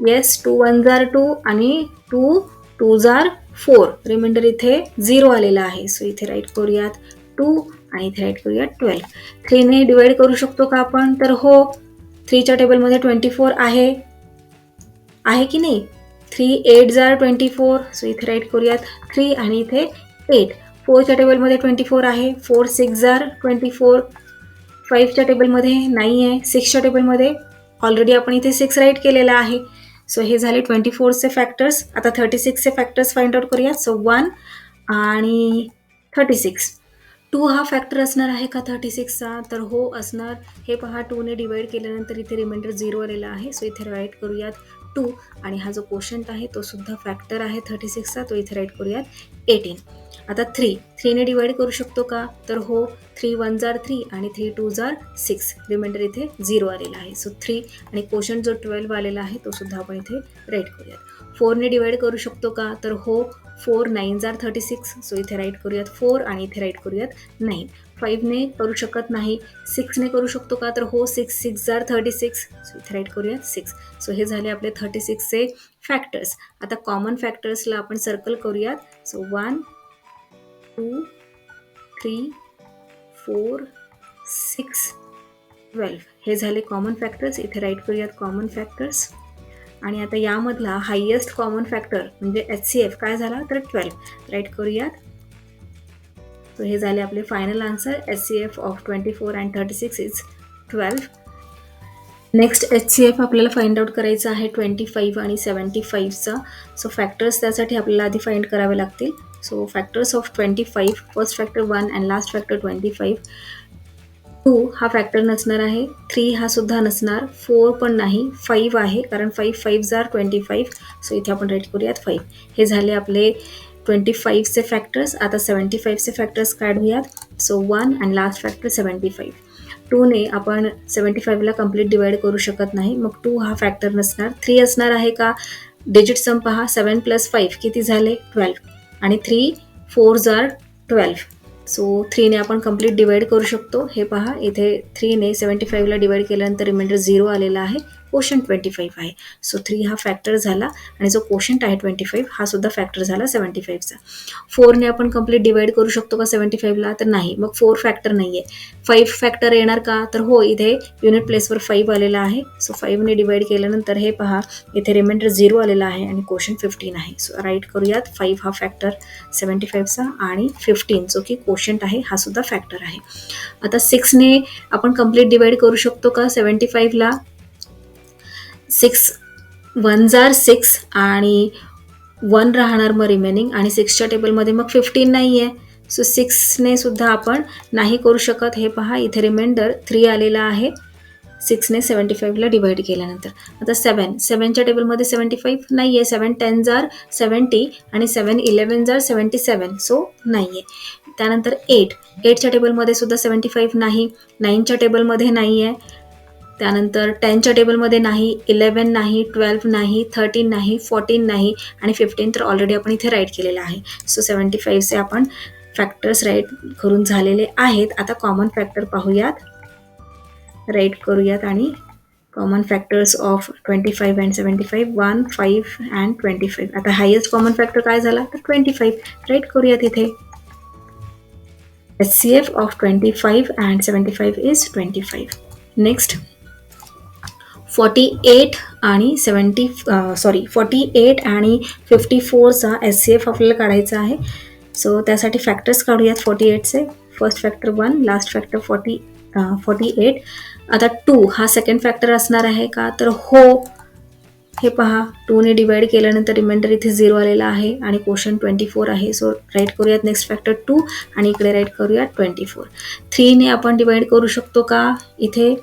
येस, 2 1 जार 2 आणि 2 2 जार 4. रिमाइंडर इथे 0 आलेला आहे, सो इथे राईट करूयात 2 आणि इथे राईट करूयात 12. 3ने डिवाइड करू शकतो का आपण, तर हो. 3च्या टेबलमध्ये 24 आहे की नाही. 3 8 जार 24, सो इथे राईट करूयात 3 आणि इथे 8. 4च्या टेबलमध्ये 24 आहे. 4 6 जार 24. 5च्या टेबलमध्ये नाही आहे. 6च्या टेबलमध्ये ऑलरेडी आपण इथे 6 राईट केलेला आहे. सो हे झाले 24चे फॅक्टर्स. आता 36चे फॅक्टर्स फाइंड आउट करूया. सो 1 आणि 36. 2 हा फॅक्टर असणार आहे का 36चा, तर हो असणार. हे पहा 2ने डिवाइड केल्यानंतर इथे रिमाइंडर 0 आलेला आहे, सो इथे राईट करूयात 2. आणि हा जो क्वोशंट आहे तो सुद्धा फॅक्टर आहे 36चा, तो इथे राईट करूयात 18. आता 3ने डिवाइड करू शकतो का, तर हो. 3 1 जार 3 आणि 3 2 जार 6. रिमाइंडर इथे 0 आलेला आहे, सो 3 आणि क्वोशंट जो 12 आलेला आहे तो सुद्धा आपण इथे राईट करूयात. 4ने डिवाइड करू शकतो का, तर हो. 4 9 जार 36, सो इथे राईट करूयात 4 आणि इथे राईट करूयात 9. 5ने करू शकत नाही. 6ने करू शकतो का, तर हो. 6 6 जार 36, सो इथे राईट करूयात 6. सो हे झाले आपले 36चे फॅक्टर्स. आता कॉमन फॅक्टर्सला आपण सर्कल करूयात. सो 1 2 3 4 6 12 हे झाले कॉमन फॅक्टर्स. इथे राईट करूयात कॉमन फॅक्टर्स. आणि आता यामधला हायेस्ट कॉमन फॅक्टर म्हणजे HCF काय झाला, तर 12. राईट करूयात. सो हे झाले आपले final answer. HCF of 24 and 36 is 12. Next HCF आपल्याला फाइंड आउट करायचं आहे 25 आणि 75चा. सो फॅक्टर्स त्यासाठी आपल्याला आधी फाइंड करावे लागतील. So factors of 25, first factor 1 and last factor 25. 2 हा फॅक्टर नसणार आहे. 3 हा सुद्धा नसणार. 4 पण नाही. 5 आहे, कारण 5 5 जार 25, सो इथे आपण राईट करूयात 5. हे झाले आपले 25चे फॅक्टर्स. आता 75चे फॅक्टर्स काढूयात. So 1 and last factor 75. 2ने आपण 75ला कंप्लीट डिवाइड करू शकत नाही, मग 2 हा फॅक्टर नसणार. 3 असणार आहे का, डिजिट सम पहा. 7 + 5 किती झाले, 12. आणि 3 4 जार 12, सो 3ने आपण कंप्लीट डिवाइड करू शकतो. हे पहा इथे 3ने 75ला डिवाइड केल्यानंतर रिमाइंडर 0 आलेला आहे. क्वोशंट 25 आहे, सो 3 हा फॅक्टर झाला. आणि जो क्वोशंट आहे 25 हा सुद्धा फॅक्टर झाला 75चा. 4ने आपण कंप्लीट डिवाइड करू शकतो का 75ला, तर नाही, मग 4 फॅक्टर नाही आहे. 5 फॅक्टर येणार का, तर हो. इथे युनिट प्लेसवर 5 आलेला आहे, सो 5ने डिवाइड केल्यानंतर हे पहा इथे रिमाइंडर 0 आलेला आहे आणि क्वोशंट 15 आहे. सो राईट करूयात 5 हा फॅक्टर 75चा आणि 15 जो की क्वोशंट आहे हा सुद्धा फॅक्टर आहे. आता 6ने आपण कंप्लीट डिवाइड करू शकतो का 75ला. 6 1 जार 6 आणि 1 राहणार मग रिमेनिंग. आणि 6च्या टेबलमध्ये मग 15 नाही आहे, सो 6ने सुद्धा आपण नाही करू शकत. हे पहा इथे रिमाइंडर 3 आलेला आहे 6ने 75ला डिवाइड केल्यानंतर. आता 7च्या टेबलमध्ये 75 नाही आहे. 7 10s are 70 आणि 7 11s are 77, सो नाही आहे. त्यानंतर 8च्या टेबलमध्ये सुद्धा 75 नाही. 9च्या टेबलमध्ये नाही आहे. त्यानंतर 10च्या टेबलमध्ये नाही, 11 नाही, 12 नाही, 13 नाही, 14 नाही आणि 15 तर ऑलरेडी आपण इथे राईट केलेलं आहे. सो 75चे आपण फॅक्टर्स राईट करून झालेले आहेत. आता कॉमन फॅक्टर पाहूयात, राईट करूयात. आणि common factors of 25 and 75 1, 5 and 25. आता हायेस्ट कॉमन फॅक्टर काय झाला तर 25, राईट करूयात इथे. HCF of 25 and 75 is 25. Next 48 आणि 54चा HCF आपल्याला काढायचा आहे. सो त्यासाठी फॅक्टर्स काढूयात 48चे. First factor 1, last factor 48. आता 2 हा सेकंड फॅक्टर असणार आहे का तर हो. हे पहा 2ने डिवाइड केल्यानंतर रिमाइंडर इथे 0 आलेला आहे आणि क्वोशंट 24 आहे. सो राईट करूयात नेक्स्ट फॅक्टर 2 आणि इकडे राईट करूयात 24. 3ने आपण डिवाइड करू शकतो का इथे.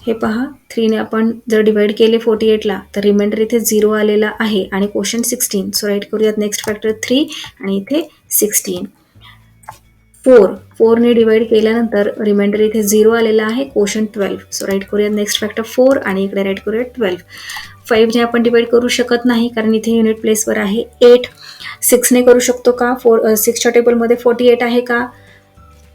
हे पहा 3ने आपण जर डिवाइड केले 48ला तर रिमाइंडर इथे 0 आलेला आहे आणि क्वोशंट 16. सो राईट करूयात नेक्स्ट फॅक्टर 3 आणि इथे 16. 4ने डिवाइड केल्यानंतर रिमाइंडर इथे 0 आलेला आहे, क्वोशंट 12. सो राईट करूयात नेक्स्ट फॅक्टर 4 आणि इकडे राईट करूयात 12. 5ने आपण डिवाइड करू शकत नाही कारण इथे युनिट प्लेसवर आहे 8. 6ने करू शकतो का. 6च्या टेबलमध्ये 48 आहे का.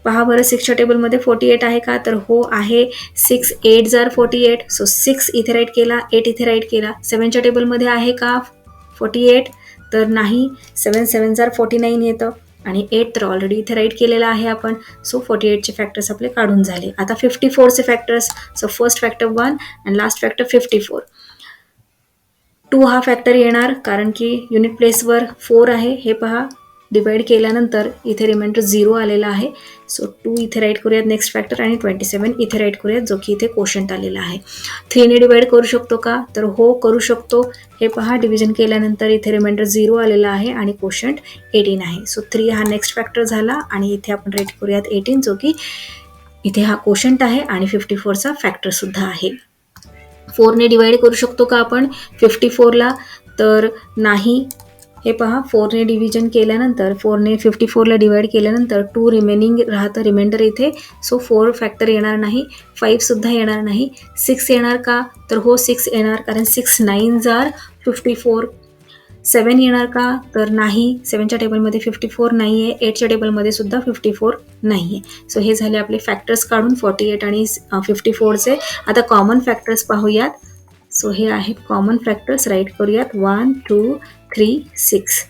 पहा बरं 6च्या टेबलमध्ये 48 आहे का तर हो आहे. 6 8s are 48. सो 6 इथे राईट केला, 8 इथे राईट केला. 7च्या टेबलमध्ये आहे का 48 तर नाही. 7 7s are 49 येतं आणि 8 तर ऑलरेडी इथे राईट केलेला आहे आपण. सो 48चे फॅक्टर्स आपले काढून झाले. आता 54चे factors. So first factor 1 and last factor 54. 2 हा फॅक्टर येणार कारण की युनिट प्लेसवर 4 आहे. हे पहा डिवाइड केल्यानंतर इथे रिमाइंडर 0 आलेला आहे. सो 2 इथे राईट करूयात नेक्स्ट फॅक्टर आणि 27 इथे राईट करूयात जो की इथे क्वोशंट आलेला आहे. 3ने डिवाइड करू शकतो का तर हो करू शकतो. हे पहा डिव्हिजन केल्यानंतर इथे रिमाइंडर 0 आलेला आहे आणि क्वोशंट 18 आहे. सो 3 हा नेक्स्ट फॅक्टर झाला आणि इथे आपण राईट करूयात 18 जो की इथे हा क्वोशंट आहे आणि 54चा फॅक्टर सुद्धा आहे. 4ने डिवाइड करू शकतो का आपण 54ला तर नाही. हे पहा 4ने डिव्हिजन केल्यानंतर 4ने 54ला डिवाइड केल्यानंतर 2 रिमेनिंग राहतं रिमाइंडर इथे. सो 4 फॅक्टर येणार नाही, 5 सुद्धा येणार नाही. 6 येणार का तर हो 6 येणार कारण 6 9s are 54. 7 येणार का तर नाही. 7च्या टेबलमध्ये 54 नाही आहे. 8च्या टेबलमध्ये सुद्धा 54 नाही आहे. सो हे झाले आपले फॅक्टर्स काढून 48 आणि 54चे. आता कॉमन फॅक्टर्स पाहूयात. सो हे आहेत कॉमन फॅक्टर्स, राईट करूयात 1 2 3 6.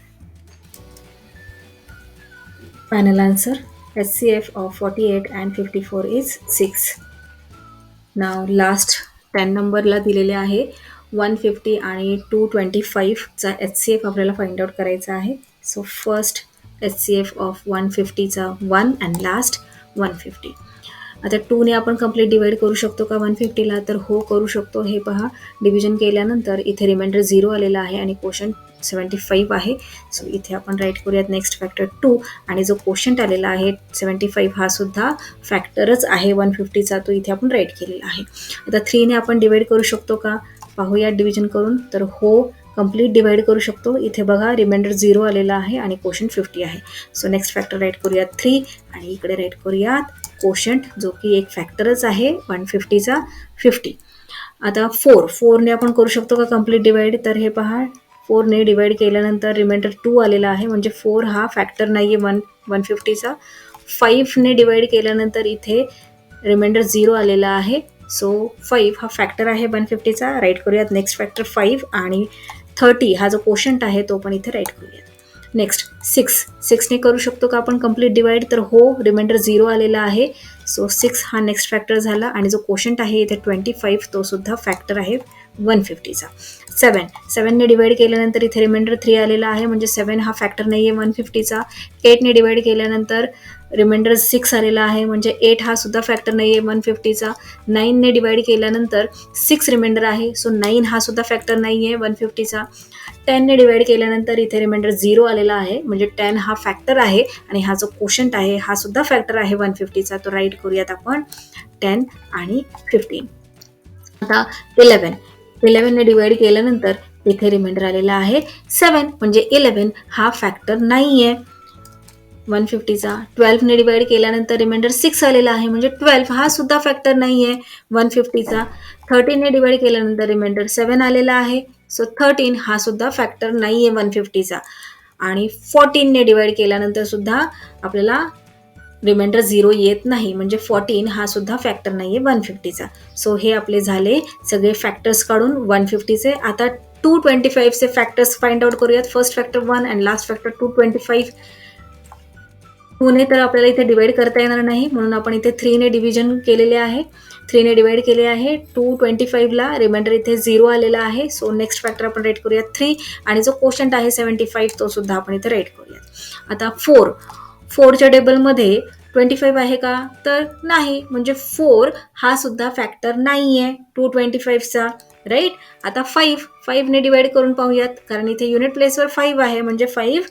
Final answer HCF of 48 and 54 is 6. नाव लास्ट 10 नंबरला दिलेले आहे 150 आणि 225चा HCF आपल्याला फाइंड आउट करायचा आहे. सो फर्स्ट HCF ऑफ 150चा 1 अँड लास्ट 150. आता 2ने आपण कंप्लीट डिवाइड करू शकतो का 150ला तर हो करू शकतो. हे पहा डिव्हिजन केल्यानंतर इथे रिमाइंडर 0 आलेला आहे आणि क्वोशंट 75 आहे. सो इथे आपण राईट करूयात नेक्स्ट फॅक्टर 2 आणि जो क्वोशंट आलेला आहे 75 हा सुद्धा फॅक्टरच आहे 150चा, तो इथे आपण राईट केलेला आहे. आता 3ने आपण डिवाइड करू शकतो का पाहूयात डिव्हिजन करून तर हो कंप्लीट डिवाइड करू शकतो. इथे बघा रिमाइंडर 0 आलेला आहे आणि क्वोशंट 50 आहे. सो नेक्स्ट फॅक्टर राईट करूयात 3 आणि इकडे राईट करूयात क्वोशंट जो की एक फॅक्टरच आहे 150चा 50. आता 4ने आपण करू शकतो का कंप्लीट डिवाइड तर हे पहा 4ने डिवाइड केल्यानंतर रिमाइंडर 2 आलेला आहे म्हणजे 4 हा फॅक्टर नाही आहे 150चा. 5ने डिवाइड केल्यानंतर इथे रिमाइंडर 0 आलेला आहे. सो 5 हा फॅक्टर आहे 150चा, राईट करूयात नेक्स्ट फॅक्टर 5 आणि 30 हा जो क्वोशंट आहे तो पण इथे राईट करूयात. नेक्स्ट 6ने करू शकतो का आपण कंप्लीट डिवाइड तर हो रिमाइंडर 0 आलेला आहे. सो 6 हा नेक्स्ट फॅक्टर झाला आणि जो क्वोशंट आहे इथे 25 तो सुद्धा फॅक्टर आहे 150चा. 7ने डिवाइड केल्यानंतर इथे रिमाइंडर 3 आलेला आहे, म्हणजे 7 हा फॅक्टर नाही आहे 150चा. 8ने डिवाइड केल्यानंतर रिमाइंडर 6 आलेला आहे, म्हणजे 8 हा सुद्धा फॅक्टर नाही आहे 150चा. 9ने डिवाइड केल्यानंतर 6 रिमाइंडर आहे, सो 9 हा सुद्धा फॅक्टर नाही आहे 150चा. 10ने डिवाइड केल्यानंतर इथे रिमाइंडर 0 आलेला आहे, म्हणजे 10 हा फॅक्टर आहे आणि हा जो कोशंट आहे हा सुद्धा फॅक्टर आहे 150चा. तो राईट करूयात आपण 10 आणि 15. आता 11ने डिवाइड केल्यानंतर इथे रिमाइंडर आलेला आहे 7, म्हणजे 11 हा फॅक्टर नाही आहे 150चा. 12ने डिवाइड केल्यानंतर रिमाइंडर 6 आलेला आहे, म्हणजे 12 हा सुद्धा फॅक्टर नाही आहे 150चा. 13ने डिवाइड केल्यानंतर रिमाइंडर 7 आलेला आहे, सो 13 हा सुद्धा फॅक्टर नाही आहे 150चा. आणि 14ने डिवाइड केल्यानंतर सुद्धा आपल्याला रिमाइंडर 0 येत नाही, म्हणजे 14 हा सुद्धा फॅक्टर नाही आहे 150चा. सो हे आपले झाले सगळे फॅक्टर्स काढून 150चे. आता 225चे फॅक्टर्स फाइंड आउट करूयात. First factor 1 and last factor 225. 2ने तर आपल्याला इथे डिवाइड करता येणार नाही, म्हणून आपण इथे 3ने डिव्हिजन केलेले आहे. 3ने डिवाइड केले आहे 225ला. रिमाइंडर इथे 0 आलेला आहे, सो नेक्स्ट फॅक्टर आपण राईट करूयात 3. आणि जो कोशंट आहे 75 तो सुद्धा आपण इथे राईट करूयात. आता 4च्या टेबलमध्ये 25 आहे का, तर नाही, म्हणजे 4 हा सुद्धा फॅक्टर नाही आहे 225चा. राईट. आता 5ने डिवाइड करून पाहूयात, कारण इथे युनिट प्लेसवर 5 आहे, म्हणजे 5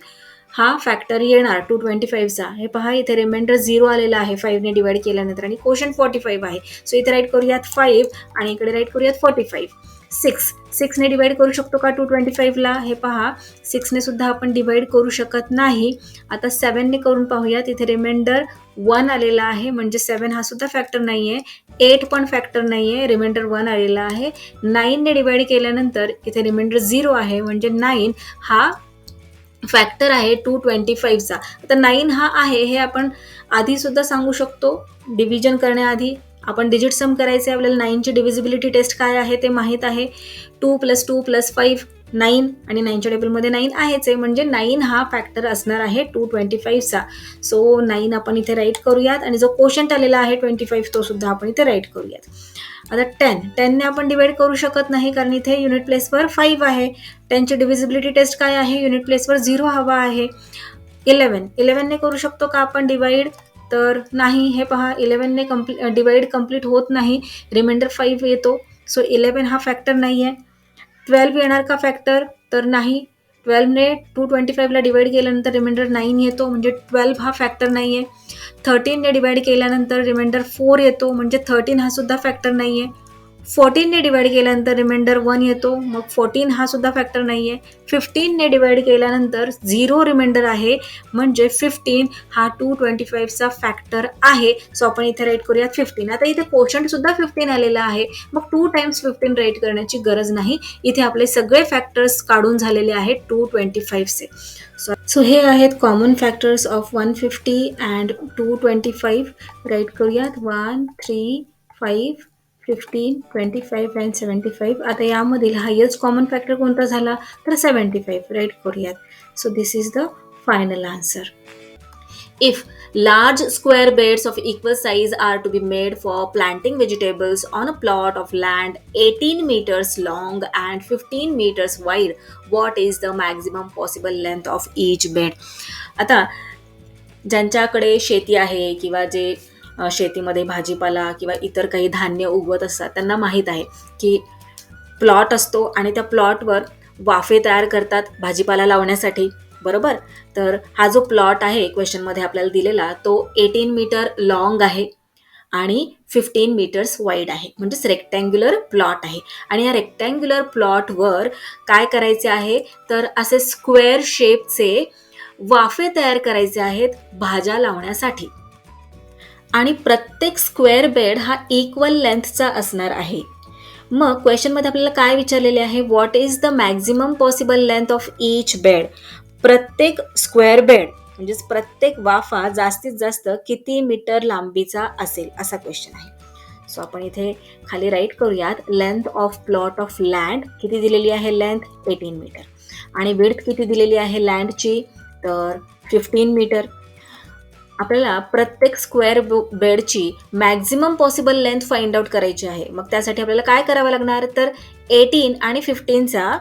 हा फॅक्टर येणार 225चा. हे पहा इथे रिमाइंडर 0 आलेला आहे 5ने डिवाइड केल्यानंतर आणि कोशंट 45 आहे, सो इथे राईट करूयात 5 आणि इकडे राईट करूयात 45. 6ने डिवाइड करू शकतो का 225ला, हे पहा 6ने सुद्धा आपण डिवाइड करू शकत नाही. आता 7ने करून पाहूयात, इथे रिमाइंडर 1 आलेला आहे, म्हणजे 7 हा सुद्धा फॅक्टर नाही आहे. 8 पण फॅक्टर नाही आहे, रिमाइंडर 1 आलेला आहे. 9ने डिवाइड केल्यानंतर इथे रिमाइंडर 0 आहे, म्हणजे 9 हा फॅक्टर आहे 225चा. आता 9 हा आहे हे आपण आधी सुद्धा सांगू शकतो. डिव्हिजन करण्याआधी आपण डिजिट सम करायचे, आपल्याला 9ची डिव्हिजिबिलिटी टेस्ट काय आहे ते माहीत आहे. 2 + 2 + 5 9, आणि 9च्या टेबलमध्ये 9 आहेच आहे, म्हणजे 9 हा फॅक्टर असणार आहे 225चा. सो 9 आपण इथे राईट करूयात आणि जो कोशंट आलेला आहे 25 तो सुद्धा आपण इथे राईट करूयात. आता 10ने आपण डिवाइड करू शकत नाही, कारण इथे युनिट प्लेसवर 5 आहे. 10ची डिव्हिजिबिलिटी टेस्ट काय आहे, युनिट प्लेसवर 0 हवा आहे. 11ने करू शकतो का आपण डिवाइड, तर नाही. हे पहा 11ने डिवाइड कंप्लीट होत नाही, रिमाइंडर 5 येतो, सो 11 हा फॅक्टर नाही आहे. 12 येणार का फॅक्टर, तर नाही. 12ने 225ला डिवाइड केल्यानंतर रिमाइंडर 9 येतो, म्हणजे 12 हा फॅक्टर नाही आहे. 13ने डिवाइड केल्यानंतर रिमाइंडर 4 येतो, म्हणजे 13 हा सुद्धा फॅक्टर नाही आहे. 14ने डिवाइड केल्यानंतर रिमाइंडर 1 येतो, मग 14 हा सुद्धा फॅक्टर नाही आहे. 15ने डिवाइड केल्यानंतर 0 रिमाइंडर आहे, म्हणजे 15 हा 225चा फॅक्टर आहे. सो आपण इथे राईट करूयात 15. आता इथे कोशंट सुद्धा 15 आलेला आहे, मग 2 टाइम्स 15 राईट करण्याची गरज नाही. इथे आपले सगळे फॅक्टर्स काढून झालेले आहेत 225चे. सो हे आहेत common factors of 150 and 225. Write करूयात 1, 3, 5, 15, 25 अँड 75. आता यामधील हायेस्ट कॉमन फॅक्टर कोणता झाला, तर 75. राईट करूयात. So this is the final answer. If large square beds of equal size are to be made for planting vegetables on a plot of land 18 meters long and 15 meters wide, what is the maximum possible length of each bed? आता ज्यांच्याकडे शेती आहे किंवा जे शेतीमध्ये भाजीपाला किंवा इतर काही धान्य उगवत असतात, त्यांना माहीत आहे की प्लॉट असतो आणि त्या प्लॉटवर वाफे तयार करतात भाजीपाला लावण्यासाठी, बरोबर. तर हा जो प्लॉट आहे क्वेश्चनमध्ये आपल्याला दिलेला, तो 18 मीटर लॉंग आहे आणि 15 मीटर्स वाईड आहे, म्हणजेच रेक्टँग्युलर प्लॉट आहे. आणि या रेक्टँग्युलर प्लॉटवर काय करायचे आहे, तर असे स्क्वेअर शेपचे वाफे तयार करायचे आहेत भाज्या लावण्यासाठी. आणि प्रत्येक स्क्वेअर बेड हा इक्वल लेंथचा असणार आहे. मग क्वेश्चनमध्ये आपल्याला काय विचारलेले आहे, what is the maximum possible length of each bed. प्रत्येक स्क्वेअर बेड म्हणजेच प्रत्येक वाफा जास्तीत जास्त किती मीटर लांबीचा असेल, असा क्वेश्चन आहे. सो आपण इथे खाली राईट करूयात, length of plot of land किती दिलेली आहे, लेंथ 18 मीटर. आणि विड्थ किती दिलेली आहे लँडची, तर 15 मीटर. आपल्याला प्रत्येक स्क्वेअर बेडची maximum possible length find out करायची आहे. मग त्यासाठी आपल्याला काय करावं लागणार, तर 18 आणि 15चा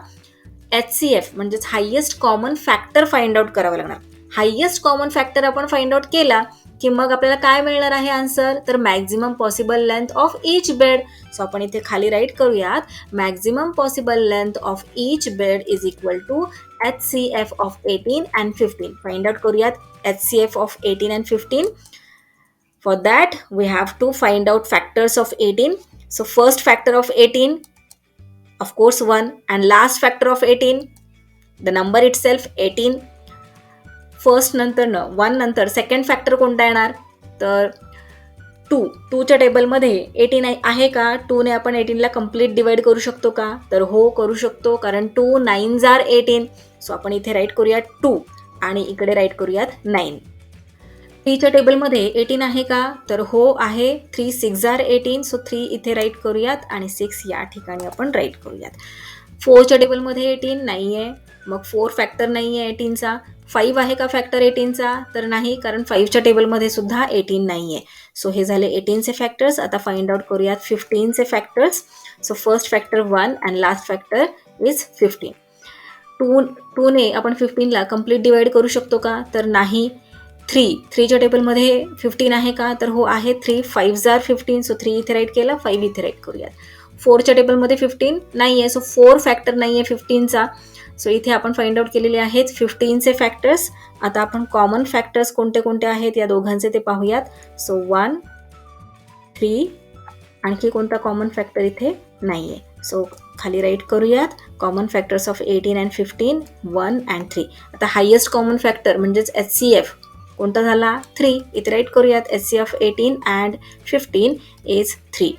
HCF म्हणजेच highest common factor find out करावा लागणार. हायेस्ट कॉमन फॅक्टर आपण फाइंड आउट केला की मग आपल्याला काय मिळणार आहे आन्सर, तर maximum possible length of each bed. So आपण इथे खाली राईट करूयात, maximum possible length of each bed is equal to HCF of 18 and 15. Find out करूयात HCF of 18 and 15. For that, we have to find out factors of 18. So first factor of 18, of course 1, and last factor of 18, the number itself 18. First नंतर 1 नंतर सेकंड फॅक्टर कोणता येणार, तर 2च्या टेबलमध्ये 18 आहे का, 2ने आपण 18ला कम्प्लीट डिवाइड करू शकतो का, तर हो करू शकतो, कारण 2 9s are 18. सो आपण इथे राईट करूयात 2 आणि इकडे राईट करूयात 9. 3च्या टेबलमध्ये 18 आहे का, तर हो आहे, 3 6s are 18. सो 3 इथे राईट करूयात आणि 6 या ठिकाणी आपण राईट करूयात. 4च्या टेबलमध्ये 18 नाही आहे, मग 4 फॅक्टर नाही आहे 18चा. 5 आहे का फॅक्टर 18चा, तर नाही, कारण 5च्या टेबलमध्ये सुद्धा 18 नाही आहे. सो हे झाले 18चे फॅक्टर्स. आता फाइंड आउट करूयात 15चे factors. So first factor 1 and last factor is 15. 2ने आपण 15ला कम्प्लीट डिवाइड करू शकतो का, तर नाही. 3च्या टेबलमध्ये 15 आहे का, तर हो आहे, 3 5s are 15. सो 3 इथे राईट केला, 5 इथे राईट करूयात. 4च्या टेबलमध्ये 15 नाही आहे, सो 4 फॅक्टर नाही आहे 15चा. सो इथे आपण फाइंड आउट केलेले आहेत 15चे फॅक्टर्स. आता आपण कॉमन फॅक्टर्स कोणते कोणते आहेत या दोघांचे ते पाहूयात. सो 1 3, आणखी कोणता कॉमन फॅक्टर इथे नाही आहे. सो खाली राईट करूयात, common factors of 18 and 15 1 and 3. आता हायेस्ट कॉमन फॅक्टर म्हणजेच HCF कोणता झाला, 3. इथे राईट करूयात, HCF 18 अँड 15 इज 3.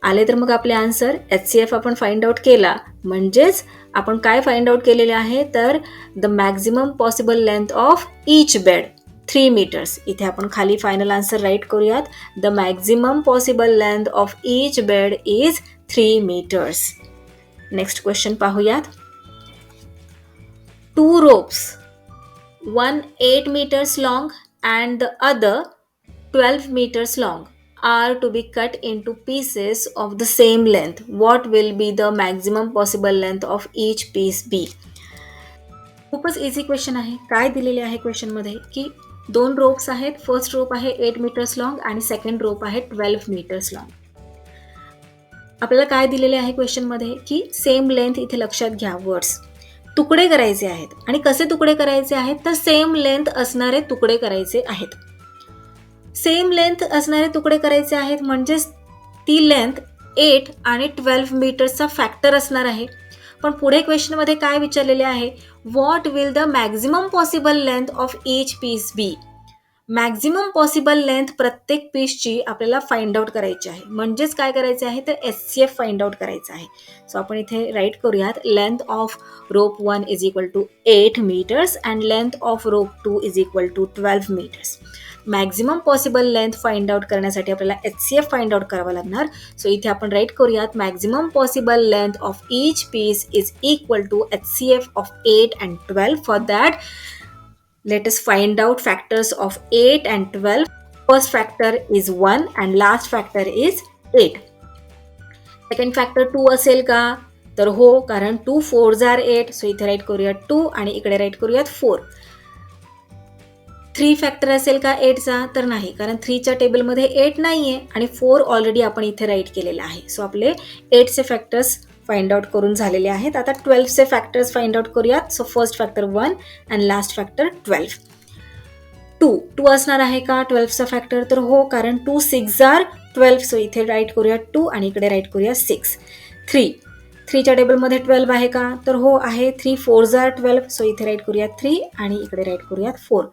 आले तर मग आपले आन्सर. HCF आपण फाइंड आउट केला, म्हणजेच आपण काय फाइंड आउट केलेले आहे, तर the maximum possible length of each bed 3 meters. इथे आपण खाली फायनल आन्सर राईट करूयात, the maximum possible length of each bed is 3 meters. Next question पाहूयात. 2 ropes, one 8 meters long and the other 12 meters long, are to be cut into pieces of the same length. What will be the maximum possible length of each piece be? खूपच इझी क्वेश्चन आहे. काय दिलेले आहे क्वेश्चनमध्ये, की 2 रोप्स आहेत. फर्स्ट रोप आहे 8 meters लॉंग आणि सेकंड रोप आहे 12 meters लॉंग. आपल्याला काय दिलेले आहे क्वेश्चनमध्ये, की सेम लेंथ, इथे लक्षात घ्या वर्ड्स, तुकडे करायचे आहेत. आणि कसे तुकडे करायचे आहेत, तर सेम लेंथ असणारे तुकडे करायचे आहेत. सेम लेंथ असणारे तुकडे करायचे आहेत म्हणजेच ती लेंथ 8 आणि 12 मीटर्सचा फॅक्टर असणार आहे. पण पुढे क्वेश्चनमध्ये काय विचारलेले आहे, what will the maximum possible length of each piece be. Maximum possible length प्रत्येक पीसची आपल्याला फाइंड आउट करायची आहे. म्हणजेच काय करायचे आहे, तर HCF फाइंड आउट करायचं आहे. सो आपण इथे राईट करूयात, length of rope 1 is equal to 8 meters and length of rope 2 is equal to 12 meters. Maximum possible length find out करण्यासाठी आपल्याला HCF फाइंड आउट करावा लागणार. सो इथे आपण राईट करूयात, maximum possible length of each piece is equal to HCF of 8 and 12. For that let us find out factors of 8 and 12. First factor is 1 and last factor is 8. Second factor 2 असेल का, तर हो, कारण 2 4s are 8. सो इथे राईट करूयात 2 आणि इकडे राईट करूयात 4. 3 फॅक्टर असेल का 8चा, तर नाही, कारण 3च्या टेबलमध्ये 8 नाही आहे आणि 4 ऑलरेडी आपण इथे राईट केलेला आहे. सो आपले 8चे फॅक्टर्स फाइंड आउट करून झालेले आहेत. आता 12चे फॅक्टर्स फाइंड आउट करूयात. So first factor 1 and last factor 12. 2 असणार आहे का 12चा फॅक्टर, तर हो, कारण 2 6s are 12. सो इथे राईट करूयात 2 आणि इकडे राईट करूयात 6. 3च्या टेबलमध्ये 12 आहे का, तर हो आहे, 3 4s are 12. सो इथे राईट करूयात 3 आणि इकडे राईट करूयात 4.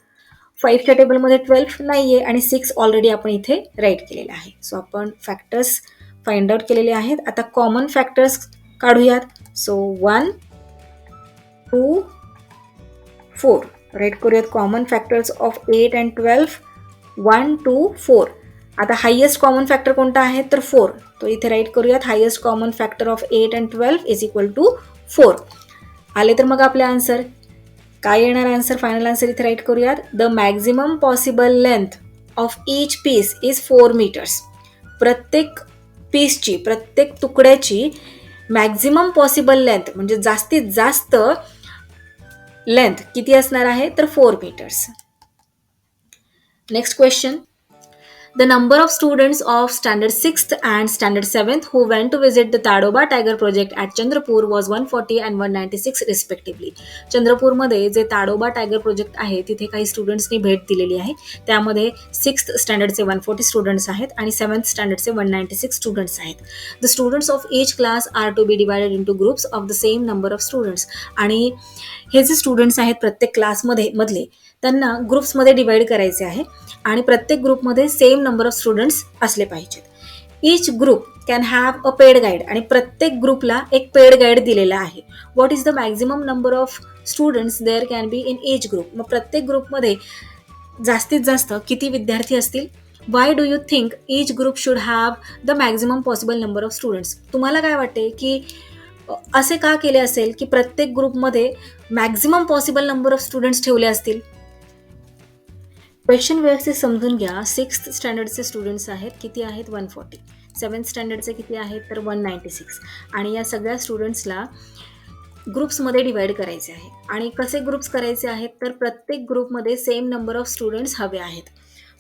5च्या टेबलमध्ये 12 नाही आहे आणि 6 ऑलरेडी आपण इथे राईट केलेलं आहे. सो आपण फॅक्टर्स फाइंड आउट केलेले आहेत. आता कॉमन फॅक्टर्स काढूयात. सो 1 2 4 राईट करूयात कॉमन फॅक्टर्स ऑफ 8 and 12. 1 2 4. आता हायेस्ट कॉमन फॅक्टर कोणता आहे, तर 4. तो इथे राईट करूयात, highest common factor of 8 and 12 is equal to 4. आले तर मग आपले आन्सर. काय येणार आन्सर, फायनल आन्सर इथे राईट करूयात. The maximum possible length of each piece is 4 metres. प्रत्येक पीसची, प्रत्येक तुकड्याची मॅक्झिमम पॉसिबल लेंथ म्हणजे जास्तीत जास्त लेंथ किती असणार आहे, तर 4 metres. Next question. The number of students of standard 6th and standard 7th who went to visit the Tadoba Tiger Project at Chandrapur was 140 and 196 respectively. चंद्रपूरमध्ये जे ताडोबा टायगर प्रोजेक्ट आहे तिथे काही स्टुडंट्सनी भेट दिलेली आहे. त्यामध्ये 6th स्टँडर्डचे 140 स्टुडंट्स आहेत आणि 7th स्टँडर्डचे 196 स्टुडंट्स आहेत. The students of each class are to be divided into groups of the same number of students. आणि हे जे स्टुडंट्स आहेत प्रत्येक क्लासमध्ये मधले त्यांना ग्रुप्समध्ये डिवाइड करायचे आहे आणि प्रत्येक ग्रुपमध्ये सेम नंबर ऑफ स्टुडंट्स असले पाहिजेत. Each group can have a paid guide आणि प्रत्येक ग्रुपला एक पेड गाईड दिलेला आहे. What is the maximum number of students there can be in each group. मग प्रत्येक ग्रुपमध्ये जास्तीत जास्त किती विद्यार्थी असतील. Why do you think each group should have the maximum possible number of students. तुम्हाला काय वाटते की असे का केले असेल की प्रत्येक ग्रुपमध्ये maximum possible number of students ठेवले असतील. क्वेश्चन व्यवस्थित समजून घ्या. 6th स्टँडर्डचे स्टुडंट्स आहेत, किती आहेत, 140. 7th स्टँडर्डचे किती आहेत, तर 196. आणि या सगळ्या स्टुडंट्सला ग्रुप्समध्ये डिवाइड करायचे आहे. आणि कसे ग्रुप्स करायचे आहेत, तर प्रत्येक ग्रुपमध्ये सेम नंबर ऑफ स्टुडंट्स हवे आहेत.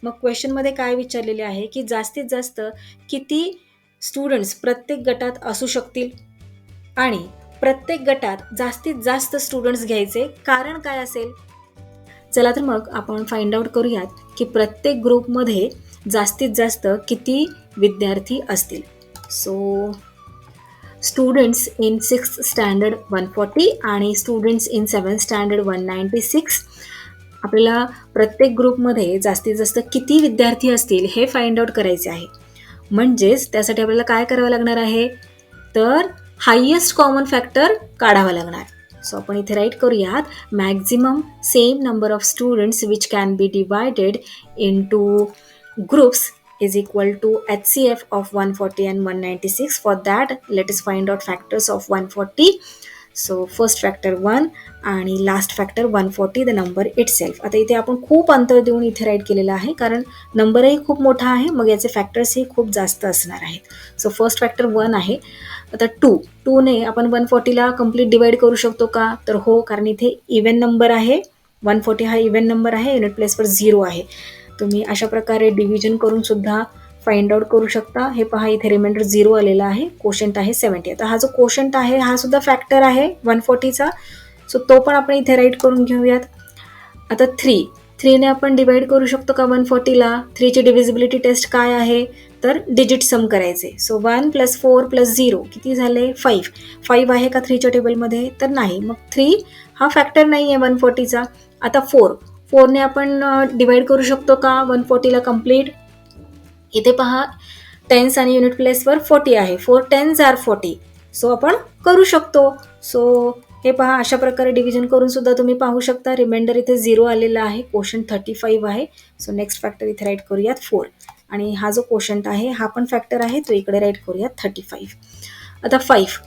मग क्वेश्चनमध्ये काय विचारलेले आहे की जास्तीत जास्त किती स्टुडंट्स प्रत्येक गटात असू शकतील आणि प्रत्येक गटात जास्तीत जास्त स्टुडंट्स घ्यायचे कारण काय असेल. चला तर मग आपण फाइंड आउट करूयात की प्रत्येक ग्रुपमध्ये जास्तीत जास्त किती विद्यार्थी असतील. So students in 6th standard 140 आणि स्टुडंट्स इन 7th स्टँडर्ड 196. आपल्याला प्रत्येक ग्रुपमध्ये जास्तीत जास्त किती विद्यार्थी असतील हे फाइंड आउट करायचे आहे. म्हणजेच त्यासाठी आपल्याला काय करावं लागणार आहे, तर हायेस्ट कॉमन फॅक्टर काढावा लागणार. सो आपण इथे राईट करूयात maximum same number of students which can be divided in two groups is equal to HCF of 140 and 196. For that, let us find out factors of 140. So first factor 1 आणि last factor 140 the number itself. आता इथे आपण खूप अंतर देऊन इथे राईट केलेलं आहे कारण नंबरही खूप मोठा आहे, मग याचे फॅक्टर्सही खूप जास्त असणार आहेत. सो फर्स्ट फॅक्टर 1 आहे. आता 2ने आपण 140ला कम्प्लीट डिवाइड करू शकतो का, तर हो, कारण इथे इव्हन नंबर आहे. 140 हा इव्हन नंबर आहे, युनिट प्लेसवर 0 आहे. तुम्ही अशा प्रकारे डिव्हिजन करून सुद्धा फाइंड आउट करू शकता. हे पहा इथे रिमाइंडर 0 आलेला आहे, कोशंट आहे 70. आता हा जो कोशंट आहे हा सुद्धा फॅक्टर आहे 140चा. सो तो पण आपण इथे राईट करून घेऊयात. आता 3ने आपण डिवाइड करू शकतो का 140ला. 3ची डिव्हिजिबिलिटी टेस्ट काय आहे, तर डिजिट सम करायचे. सो 1 + 4 + 0 किती झाले, 5 आहे का 3च्या टेबलमध्ये, तर नाही. मग 3 हा फॅक्टर नाही आहे 140चा. आता 4ने आपण डिवाइड करू शकतो का 140ला कम्प्लीट. इथे पहा टेन्स आणि युनिट प्लेसवर 40 आहे. 4 10s are 40. सो आपण करू शकतो. सो हे पहा अशा प्रकारे डिव्हिजन करून सुद्धा तुम्ही पाहू शकता. रिमाइंडर इथे 0 आलेला आहे, कोशंट 35 आहे. सो नेक्स्ट फॅक्टर इथे राईट करूयात 4 आणि हा जो कोशंट आहे हा पण फॅक्टर आहे, तो इकडे राईट करूयात 35. आता 5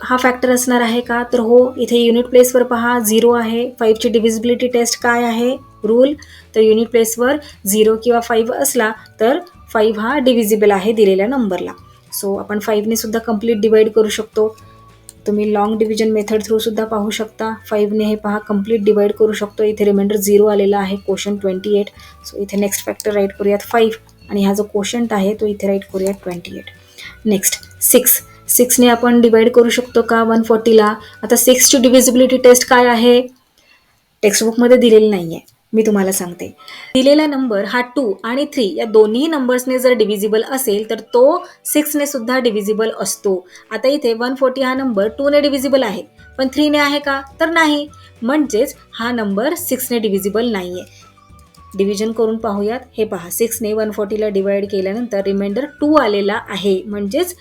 हा फॅक्टर असणार आहे का, तर हो. इथे युनिट प्लेसवर पहा 0 आहे. 5ची डिव्हिजिबिलिटी टेस्ट काय आहे रूल, तर युनिट प्लेसवर 0 किंवा 5 असला तर 5 हा डिव्हिजिबल आहे दिलेल्या नंबरला. सो आपण 5ने सुद्धा कम्प्लीट डिवाइड करू शकतो. तुम्ही लॉंग डिव्हिजन मेथड थ्रू सुद्धा पाहू शकता. 5ने हे पहा कम्प्लीट डिवाइड करू शकतो. इथे रिमाइंडर 0 आलेला आहे, कोशंट 28. सो इथे नेक्स्ट फॅक्टर राईट करूयात 5 आणि हा जो कोशंट आहे तो इथे राईट करूयात 28. नेक्स्ट 6ने आपण डिवाइड करू शकतो का 140ला. आता 6ची डिव्हिजिबिलिटी टेस्ट काय आहे, टेक्स्टबुकमध्ये दिलेली नाही आहे, मी तुम्हाला सांगते. दिलेला नंबर हा 2 आणि 3 या दोन्ही नंबर्सने जर डिव्हिजिबल असेल तर तो 6ने सुद्धा डिव्हिजिबल असतो. आता इथे 140 हा नंबर 2ने डिव्हिजिबल आहे, पण 3ने आहे का, तर नाही. म्हणजेच हा नंबर 6ने डिव्हिजिबल नाही आहे. डिव्हिजन करून पाहूयात. हे पहा 6ने 140ला डिवाइड केल्यानंतर रिमाइंडर 2 आलेला आहे. म्हणजेच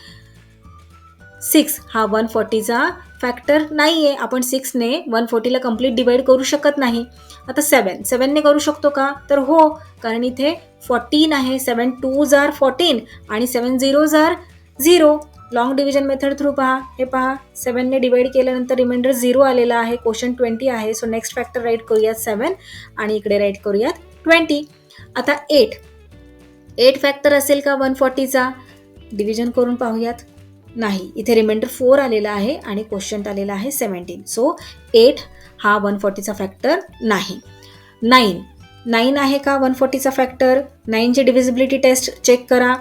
6 हा 140चा फॅक्टर नाही आहे. आपण 6ने 140ला कम्प्लीट डिवाइड करू शकत नाही. आता 7ने करू शकतो का, तर हो, कारण इथे 14 आहे. 7 2s are 14 आणि 7 0s are 0. Long division method through पहा, हे पहा 7ने डिवाइड केल्यानंतर रिमाइंडर 0 आलेला आहे, क्वोशंट 20 आहे. सो नेक्स्ट फॅक्टर राईट करूयात 7 आणि इकडे राईट करूयात 20. आता 8 फॅक्टर असेल का 140चा? डिव्हिजन करून पाहूयात. नाही, इथे रिमाइंडर 4 आलेला आहे आणि क्वोशंट आलेला आहे 17. सो 8 हा 140चा फॅक्टर नाही. 9 आहे का 140चा फॅक्टर? 9ची डिव्हिजिबिलिटी टेस्ट चेक करा.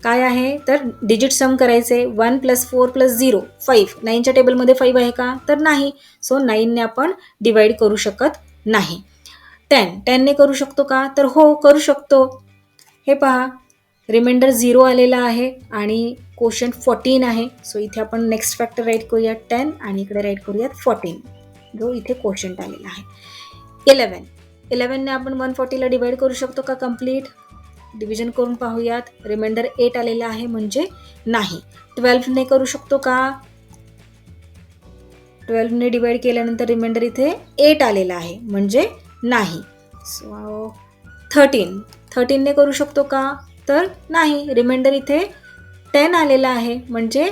काय आहे तर डिजिट सम करायचे. 1 + 4 + 0 5. 9च्या टेबलमध्ये 5 आहे का? तर नाही. सो 9ने आपण डिवाइड करू शकत नाही. 10ने करू शकतो का? तर हो, करू शकतो. हे पहा, रिमाइंडर 0 आलेला आहे आणि क्वोशंट 14 आहे. सो इथे आपण नेक्स्ट फॅक्टर राईट करूयात 10 आणि इकडे राईट करूयात 14, जो इथे क्वोशंट आलेला आहे. 11ने आपण 140ला डिवाइड करू शकतो का कम्प्लीट? डिव्हिजन करून पाहूयात. रिमाइंडर 8 आलेला आहे म्हणजे नाही. 12ने करू शकतो का? 12ने डिवाइड केल्यानंतर रिमाइंडर इथे 8 आलेला आहे म्हणजे नाही. सो 13ने करू शकतो का? तर नाही. रिमाइंडर इथे 10 आलेला आहे म्हणजे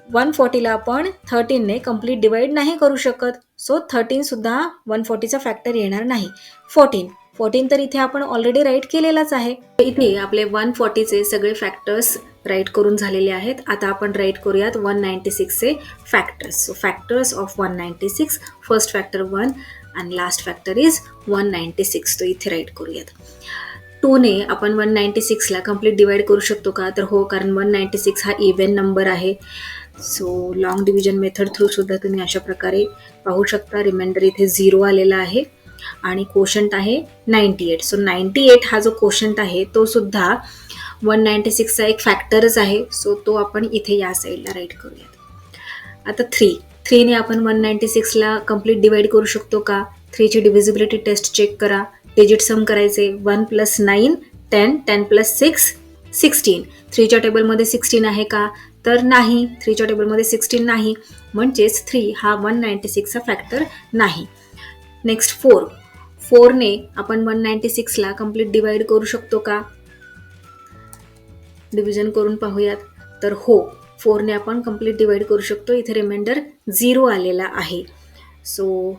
140ला आपण 13ने कम्प्लीट डिवाइड नाही करू शकत. सो 13 सुद्धा 140चा फॅक्टर येणार नाही. 14 तर इथे आपण ऑलरेडी राईट केलेलाच आहे. इथे आपले 140चे सगळे फॅक्टर्स राईट करून झालेले आहेत. आता आपण राईट करूयात 196चे factors. So factors of 196, first factor 1 आणि लास्ट फॅक्टर इज 196. तो इथे राईट करूयात. 2ने आपण 196ला कम्प्लीट डिवाइड करू शकतो का? तर हो, कारण 196 हा इव्हन नंबर आहे. So long division method through सुद्धा तुम्ही अशा प्रकारे पाहू शकता. रिमाइंडर इथे 0 आलेला आहे आणि क्वोशंट आहे 98. सो 98 हा जो क्वोशंट आहे तो सुद्धा 196चा एक फॅक्टरच आहे. सो तो आपण इथे या साईडला राईट करूयात. आता 3ने आपण 196ला कम्प्लीट डिवाइड करू शकतो का? 3ची डिव्हिजिबिलिटी टेस्ट चेक करा. डिजिट सम करायचे. 1 + 9 10, 10 + 6 16. 3च्या टेबलमध्ये 16 आहे का? तर नाही. 3च्या टेबलमध्ये 16 नाही म्हणजेच 3 हा 196चा फॅक्टर नाही. नेक्स्ट 4ने आपण 196ला कम्प्लीट डिवाइड करू शकतो का? डिव्हिजन करून पाहूयात. तर हो, 4ने आपण कम्प्लीट डिवाइड करू शकतो. इथे रिमाइंडर 0 आलेला आहे. सो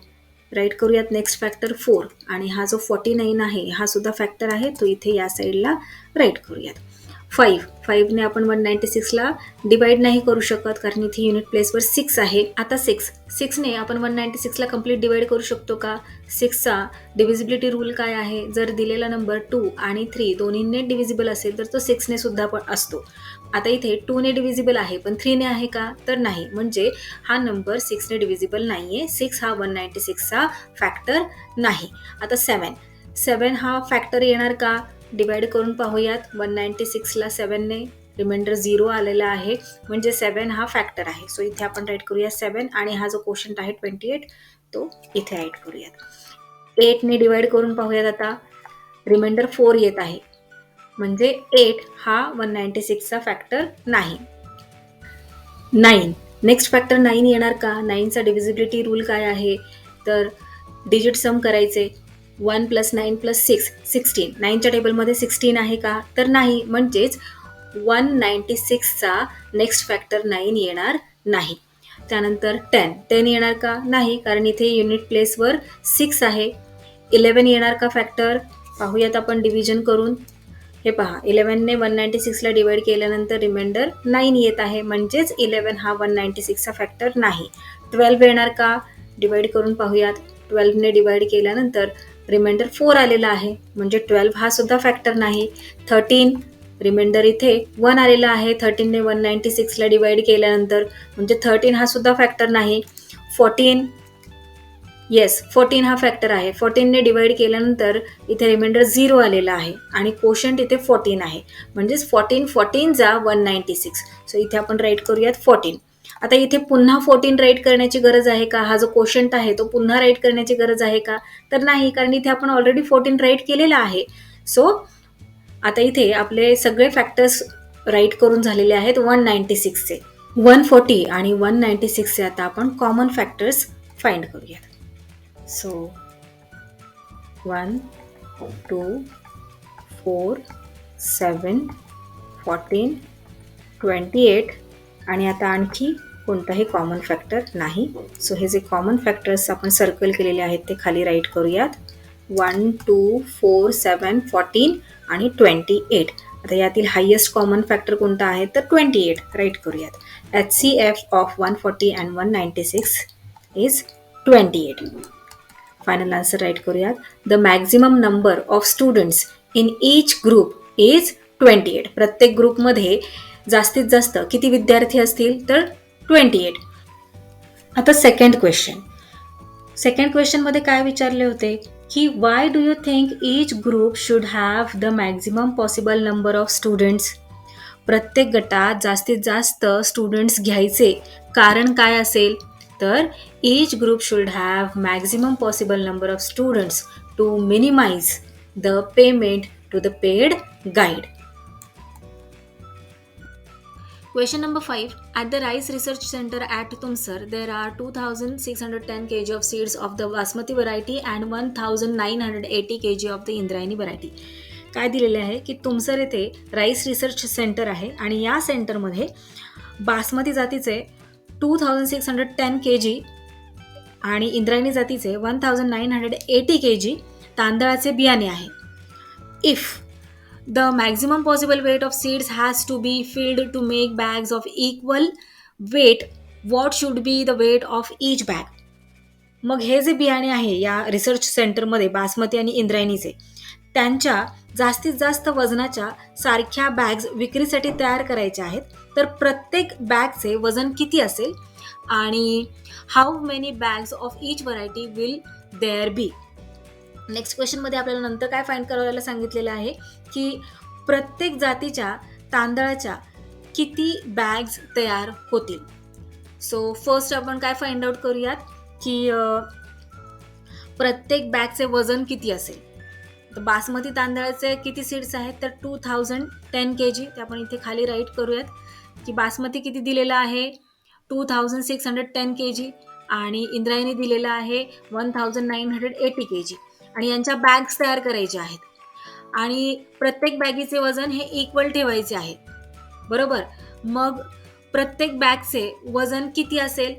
राईट करूयात नेक्स्ट फॅक्टर 4 आणि हा जो 49 आहे हा सुद्धा फॅक्टर आहे. तो इथे या साईडला राईट करूयात. 5ने आपण 196ला डिवाइड नाही करू शकत कारण इथे युनिट प्लेसवर 6 आहे. आता 6ने आपण 196ला कम्प्लीट डिवाइड करू शकतो का? 6चा डिव्हिजिबिलिटी रूल काय आहे? जर दिलेला नंबर 2 आणि 3 दोन्हीने डिव्हिजिबल असेल तर तो 6ने सुद्धा पण असतो. आता इथे 2ने डिव्हिजिबल आहे पण 3ने आहे का? तर नाही. म्हणजे हा नंबर 6ने डिव्हिजिबल नाहीये. 6 हा 196चा फॅक्टर नाही. आता 7 हा फॅक्टर येणार का? डिवाइड करून पाहूयात. 196ला 7ने रिमाइंडर 0 आलेला आहे म्हणजे 7 हा फॅक्टर आहे. सो इथे आपण राईट करूया 7 आणि हा जो क्वोशंट आहे 28 तो इथे राईट करूयात. 8ने डिवाइड करून पाहूयात. आता रिमाइंडर 4 येत आहे म्हणजे 8 हा 196चा फॅक्टर नाही. 9 नेक्स्ट फॅक्टर 9 येणार का? 9चा डिव्हिजिबिलिटी रूल काय आहे? तर डिजिट सम करायचे. 1 + 9 + 6 16. 9च्या टेबलमध्ये 16 आहे का? तर नाही. म्हणजेच 196चा नेक्स्ट फॅक्टर 9 येणार नाही. त्यानंतर 10 येणार का? नाही, कारण इथे युनिट प्लेसवर 6 आहे. 11 येणार का फॅक्टर? पाहूयात आपण डिव्हिजन करून. हे पहा, 11ने 196ला डिवाइड केल्यानंतर रिमाइंडर 9 येत आहे म्हणजेच 11 हा 196चा फॅक्टर नाही. 12 येणार का? डिवाइड करून पाहूयात. 12ने डिवाइड केल्यानंतर रिमाइंडर 4 आलेला आहे म्हणजे 12 हा सुद्धा फॅक्टर नाही. 13 रिमाइंडर इथे 1 आलेला आहे. 13ने 196ला डिवाइड केल्यानंतर म्हणजे 13 हा सुद्धा फॅक्टर नाही. 14 हा फॅक्टर आहे. 14ने डिवाइड केल्यानंतर इथे रिमाइंडर 0 आलेला आहे आणि क्वोशंट इथे 14 आहे म्हणजेच 14 जा 196. सो इथे आपण राईट करूयात 14. आता इथे पुन्हा 14 राईट करण्याची गरज आहे का? हा जो क्वोशंट आहे तो पुन्हा राईट करण्याची गरज आहे का? तर नाही, कारण इथे आपण ऑलरेडी 14 राईट केलेला आहे. सो आता इथे आपले सगळे फॅक्टर्स राईट करून झालेले आहेत 196चे. 140 आणि 196चे आता आपण कॉमन फॅक्टर्स फाइंड करूयात. सो 1, 2, 4, 7, 14 28 आणि आता आणखी कोणताही कॉमन फॅक्टर नाही. सो हे जे कॉमन फॅक्टर्स आपण सर्कल केलेले आहेत ते खाली राईट करूयात. 1, 2, 4, 7, 14 आणि 28. आता यातील हायेस्ट कॉमन फॅक्टर कोणता आहे तर 28 राईट करूयात. HCF of 140 and 196 is 28. Final answer write करूयात. The maximum number of students in each group is 28. प्रत्येक ग्रुपमध्ये जास्तीत जास्त किती विद्यार्थी असतील तर 28. आता सेकंड क्वेश्चनमध्ये काय विचारले होते की Y do you think each group should have the maximum possible number of students. प्रत्येक गटात जास्तीत जास्त स्टुडंट्स घ्यायचे कारण काय असेल तर each group should have maximum possible number of students to minimise the payment to the paid guide. Question number 5. At the Rice Research Center at Tumsar, there are 2,610 kg of seeds of the Basmati variety and 1,980 kg of the Indrayani variety. काय दिलेले आहे की तुमसर येथे राईस रिसर्च सेंटर आहे आणि या सेंटरमध्ये बासमती जातीचे 2,610 kg आणि इंद्रायणी जातीचे 1,980 kg तांदळाचे बियाणे आहे. If the maximum possible weight of seeds has to be filled to make bags of equal weight, what should be the weight of each bag? मग हे जे बियाणे आहे या रिसर्च सेंटरमध्ये बासमती आणि इंद्रायणीचे त्यांच्या जास्तीत जास्त वजनाच्या सारख्या बॅग्स विक्रीसाठी तयार करायच्या आहेत. तर प्रत्येक बॅगचे वजन किती असेल आणि how many bags of each variety will there be. Next क्वेश्चनमध्ये आपल्याला नंतर काय फाइंड करायला सांगितलेलं आहे की प्रत्येक जातीच्या तांदळाच्या किती बॅग्स तयार होतील. सो फर्स्ट आपण काय फाइंड आउट करूयात की प्रत्येक बॅगचे वजन किती असेल. तर बासमती तांदळाचे किती सीड्स आहेत तर 2,010 kg. ते आपण इथे खाली राईट करूयात की बासमती किती दिलेला आहे 2,610 kg आणि इंद्रायणी दिलेला आहे 1,980 kg आणि यांच्या बॅग्स तयार करायच्या आहेत आणि प्रत्येक बॅगीचे वजन हे इक्वल ठेवायचे आहे बरोबर. मग प्रत्येक बॅगचे वजन किती असेल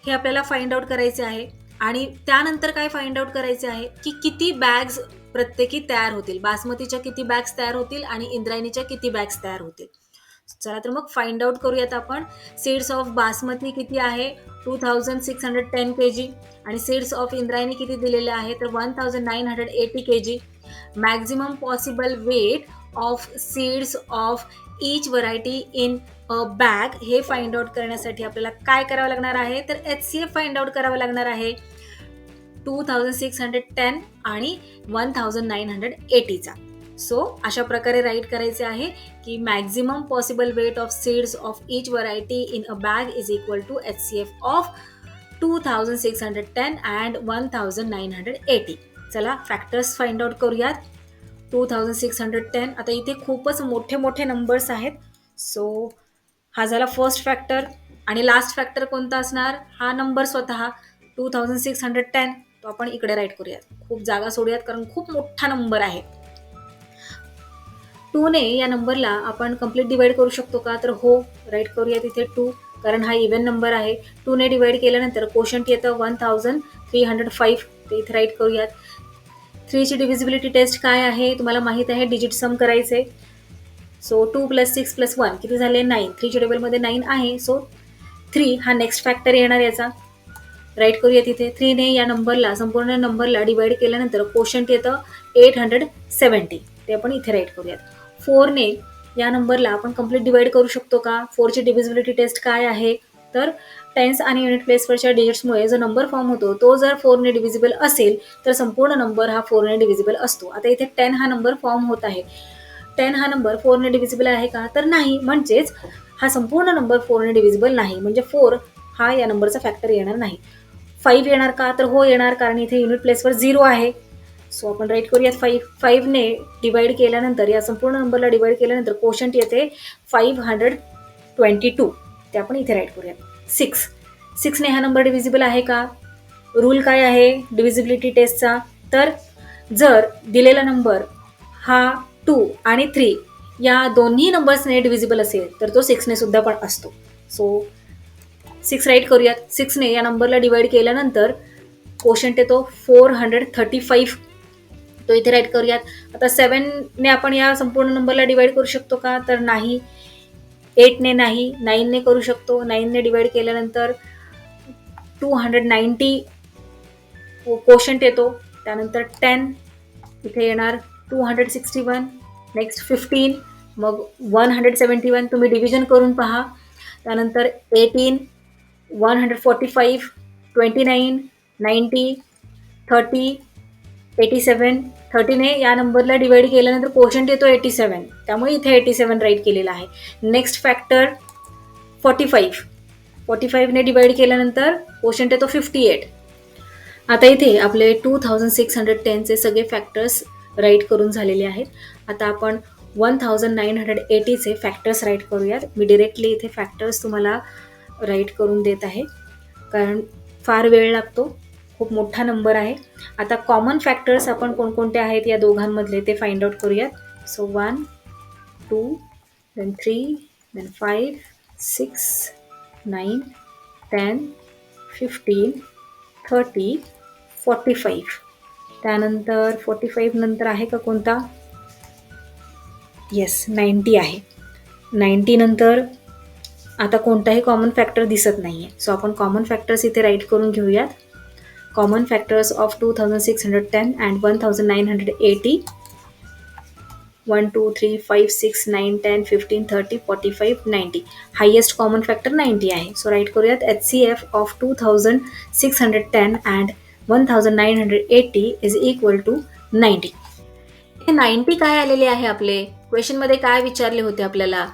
हे आपल्याला फाइंड आउट करायचे आहे आणि त्यानंतर काय फाइंड आउट करायचे आहे की किती बॅग्स प्रत्येकी तयार होतील. बासमतीच्या किती बॅग्स तयार होतील आणि इंद्रायणीच्या किती बॅग्स तयार होतील. चला तर मग फाइंड आउट करूयात आपण. सीड्स ऑफ बासमती किती आहे 2,610 kg आणि सीड्स ऑफ इंद्रायणी किती दिलेले आहे तर 1,980 kg. Maximum possible weight of seeds of each variety in a bag हे फाइंड आउट करण्यासाठी आपल्याला काय करावं लागणार आहे तर HCF फाइंड आउट करावं लागणार आहे 2,610 आणि 1,980चा. सो अशा प्रकारे राईट करायचे आहे की maximum possible weight of seeds of each variety in a bag is equal to HCF of 2,610 and 1,980. चला फॅक्टर्स फाइंड आउट करूयात. 2,610 आता इथे खूपच मोठे मोठे नंबर्स आहेत. सो हा झाला फर्स्ट फॅक्टर आणि लास्ट फॅक्टर कोणता असणार हा नंबर स्वतः 2,610 तो आपण इकडे राईट करूयात. खूप जागा सोडूयात कारण खूप मोठा नंबर आहे. 2ने या नंबरला आपण कंप्लीट डिवाइड करू शकतो का तर हो राईट करूयात इथे 2 कारण हा इव्हन नंबर आहे. 2ने डिवाइड केल्यानंतर कोशंट येतं 1,305 ते इथे राईट करूयात. 3ची डिव्हिजिबिलिटी टेस्ट काय आहे तुम्हाला माहीत आहे डिजिट सम करायचे. सो 2 + 6 + 1 किती झाले 9. 3च्या टेबलमध्ये 9 आहे. सो 3 हा नेक्स्ट फॅक्टर येणार याचा राईट करूयात इथे. 3ने या नंबरला संपूर्ण नंबरला डिवाइड केल्यानंतर कोशंट येतं 870 ते आपण इथे राईट करूयात. 4ने या नंबरला आपण कंप्लीट डिवाइड करू शकतो का. 4ची डिव्हिजिबिलिटी टेस्ट काय आहे तर टेन्स आणि युनिट प्लेसवरच्या डिजिट्समुळे जो नंबर फॉर्म होतो तो जर 4ने डिव्हिजिबल असेल तर संपूर्ण नंबर हा 4ने डिव्हिजिबल असतो. आता इथे 10 हा नंबर फॉर्म होत आहे. 10 हा नंबर 4ने डिव्हिजिबल आहे का तर नाही. म्हणजेच हा संपूर्ण नंबर 4ने डिव्हिजिबल नाही म्हणजे 4 हा या नंबरचा फॅक्टर येणार नाही. 5 येणार का तर हो येणार कारण इथे युनिट प्लेसवर 0 आहे. सो आपण राईट करूयात 5. 5ने डिवाइड केल्यानंतर या संपूर्ण नंबरला डिवाइड केल्यानंतर कोशंट येते 522 ते आपण इथे राईट करूयात. 6ने हा नंबर डिव्हिजिबल आहे का. रूल काय आहे डिव्हिजिबिलिटी टेस्टचा तर जर दिलेला नंबर हा 2 आणि 3 या दोन्ही नंबर्सने डिव्हिजिबल असेल तर तो 6ने सुद्धा पण असतो. सो 6 राईट करूयात. 6ने या नंबरला डिवाइड केल्यानंतर कोशंट येतो 435. तो इथे राईट करूयात. आता 7ने आपण या संपूर्ण नंबरला डिवाइड करू शकतो का, तर नाही. 8ने नाही. 9ने करू शकतो. 9ने डिवाइड केल्यानंतर 290 कोशंट येतो. त्यानंतर 10 इथे येणार 261. नेक्स्ट 15, मग 171. तुम्ही डिव्हिजन करून पहा. त्यानंतर 18, 145, 29, 90, 30, 87. 30ने या नंबरला डिवाइड केल्यानंतर कोशंट येतो 87. त्यामुळे इथे 87 राईट केलेला आहे. Next factor 45. 45ने डिवाइड केल्यानंतर कोशंट येतो 58. आता इथे आपले 2610चे सगळे फॅक्टर्स राईट करून झालेले आहेत. आता आपण 1980चे फॅक्टर्स राईट करूयात. मी डिरेक्टली इथे फॅक्टर्स तुम्हाला राईट करून देत आहे, कारण फार वेळ लागतो, खूप मोठा नंबर आहे. आता कॉमन फॅक्टर्स आपण कोणकोणते आहेत या दोघांमधले ते फाइंड आउट करूयात. So 1, 2, then 3, then 5, 6, 9, 10, 15, 30, 45. त्यानंतर 45 नंतर आहे का कोणता? येस, 90 आहे. 90 नंतर आता कोणताही कॉमन फॅक्टर दिसत नाही आहे. सो आपण कॉमन फॅक्टर्स इथे राईट करून घेऊयात. Common factors of 2610 and 1980. 1, 2, 3, 5, 6, 9, 10, 15, 30, 45, 90. Highest common factor 90 आहे. सो राईट करूयात. HCF of 2610 and 1980 is equal to 90. हे 90 काय आलेले आहे आपले? क्वेश्चनमध्ये काय विचारले होते आपल्याला?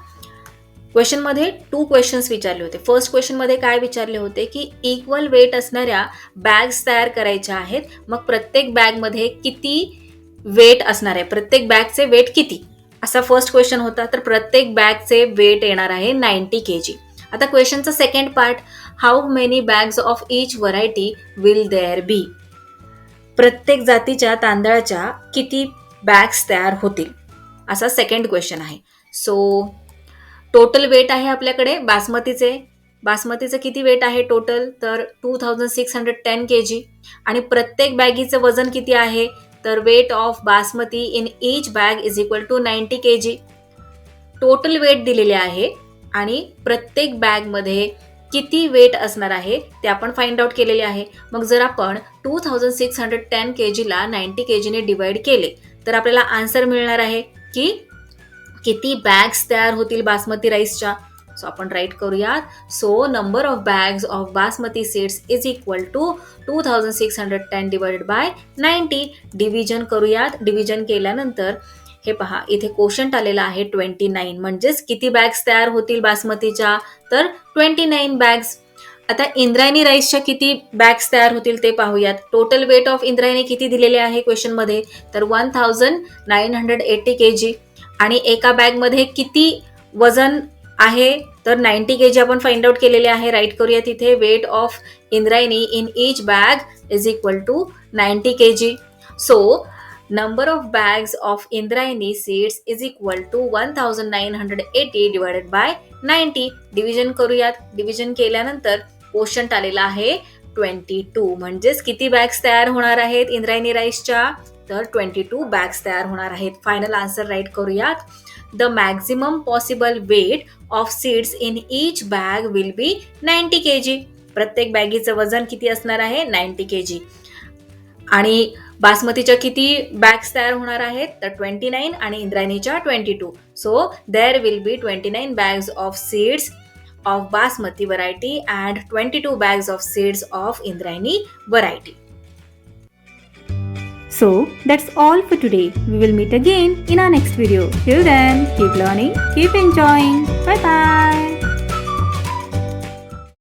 क्वेश्चनमध्ये 2 क्वेश्चन्स विचारले होते. फर्स्ट क्वेश्चनमध्ये काय विचारले होते की इक्वल वेट असणाऱ्या बॅग्स तयार करायच्या आहेत. मग प्रत्येक बॅगमध्ये किती वेट असणार आहे, प्रत्येक बॅगचे वेट किती, असा फर्स्ट क्वेश्चन होता. तर प्रत्येक बॅगचे वेट येणार आहे 90 kg. आता क्वेश्चनचा second part, how many bags of each variety will there be? प्रत्येक जातीच्या तांदळाच्या किती बॅग्स तयार होतील, असा सेकंड क्वेश्चन आहे. सो टोटल वेट आहे आपल्याकडे बासमतीचे किती वेट आहे टोटल, तर 2610 kg. आणि प्रत्येक बॅगीचं वजन किती आहे, तर weight of basmati in each bag is equal to 90 kg. Total weight दिलेले आहे आणि प्रत्येक बॅगमध्ये किती वेट असणार आहे ते आपण फाइंड आउट केलेले आहे. मग जर आपण 2610 kgला 90 kgने डिवाइड केले तर आपल्याला आन्सर मिळणार आहे की किती बॅग्स तयार होतील बासमती राईसच्या. सो आपण राईट करूयात. So number of bags of basmati seeds is equal to 2610 divided by 90. Division करूयात. डिव्हिजन केल्यानंतर हे पहा, इथे कोशंट आलेला आहे 29. म्हणजेच किती बॅग्स तयार होतील बासमतीच्या, तर 29 बॅग्स. आता इंद्रायणी राईसच्या किती बॅग्स तयार होतील ते पाहूयात. टोटल वेट ऑफ इंद्रायणी किती दिलेले आहे क्वेश्चनमध्ये, तर 1980 kg. आणि एका बॅगमध्ये किती वजन आहे, तर 90 kg आपण फाइंड आउट केलेले आहे. राईट करूया तिथे. Weight of Indrayani in each bag is equal to 90 kg. So number of bags of Indrayani seeds is equal to 1980 divided by 90. Division करूयात. डिव्हिजन केल्यानंतर कोशंट आलेला आहे 22. म्हणजेच किती बॅग्स तयार होणार आहेत इंद्रायणी राईसच्या, तर 22 बॅग्स तयार होणार आहेत. फायनल आन्सर राईट करूयात. The maximum possible weight of seeds in each bag will be 90 kg. प्रत्येक बॅगीचं वजन किती असणार आहे, 90 kg. आणि बासमतीच्या किती बॅग्स तयार होणार आहेत, तर 29 आणि इंद्रायणीच्या 22. So there will be 29 bags of seeds of basmati variety and 22 bags of seeds of Indrayani variety. So that's all for today. We will meet again in our next video. Till then, keep learning, keep enjoying. Bye bye.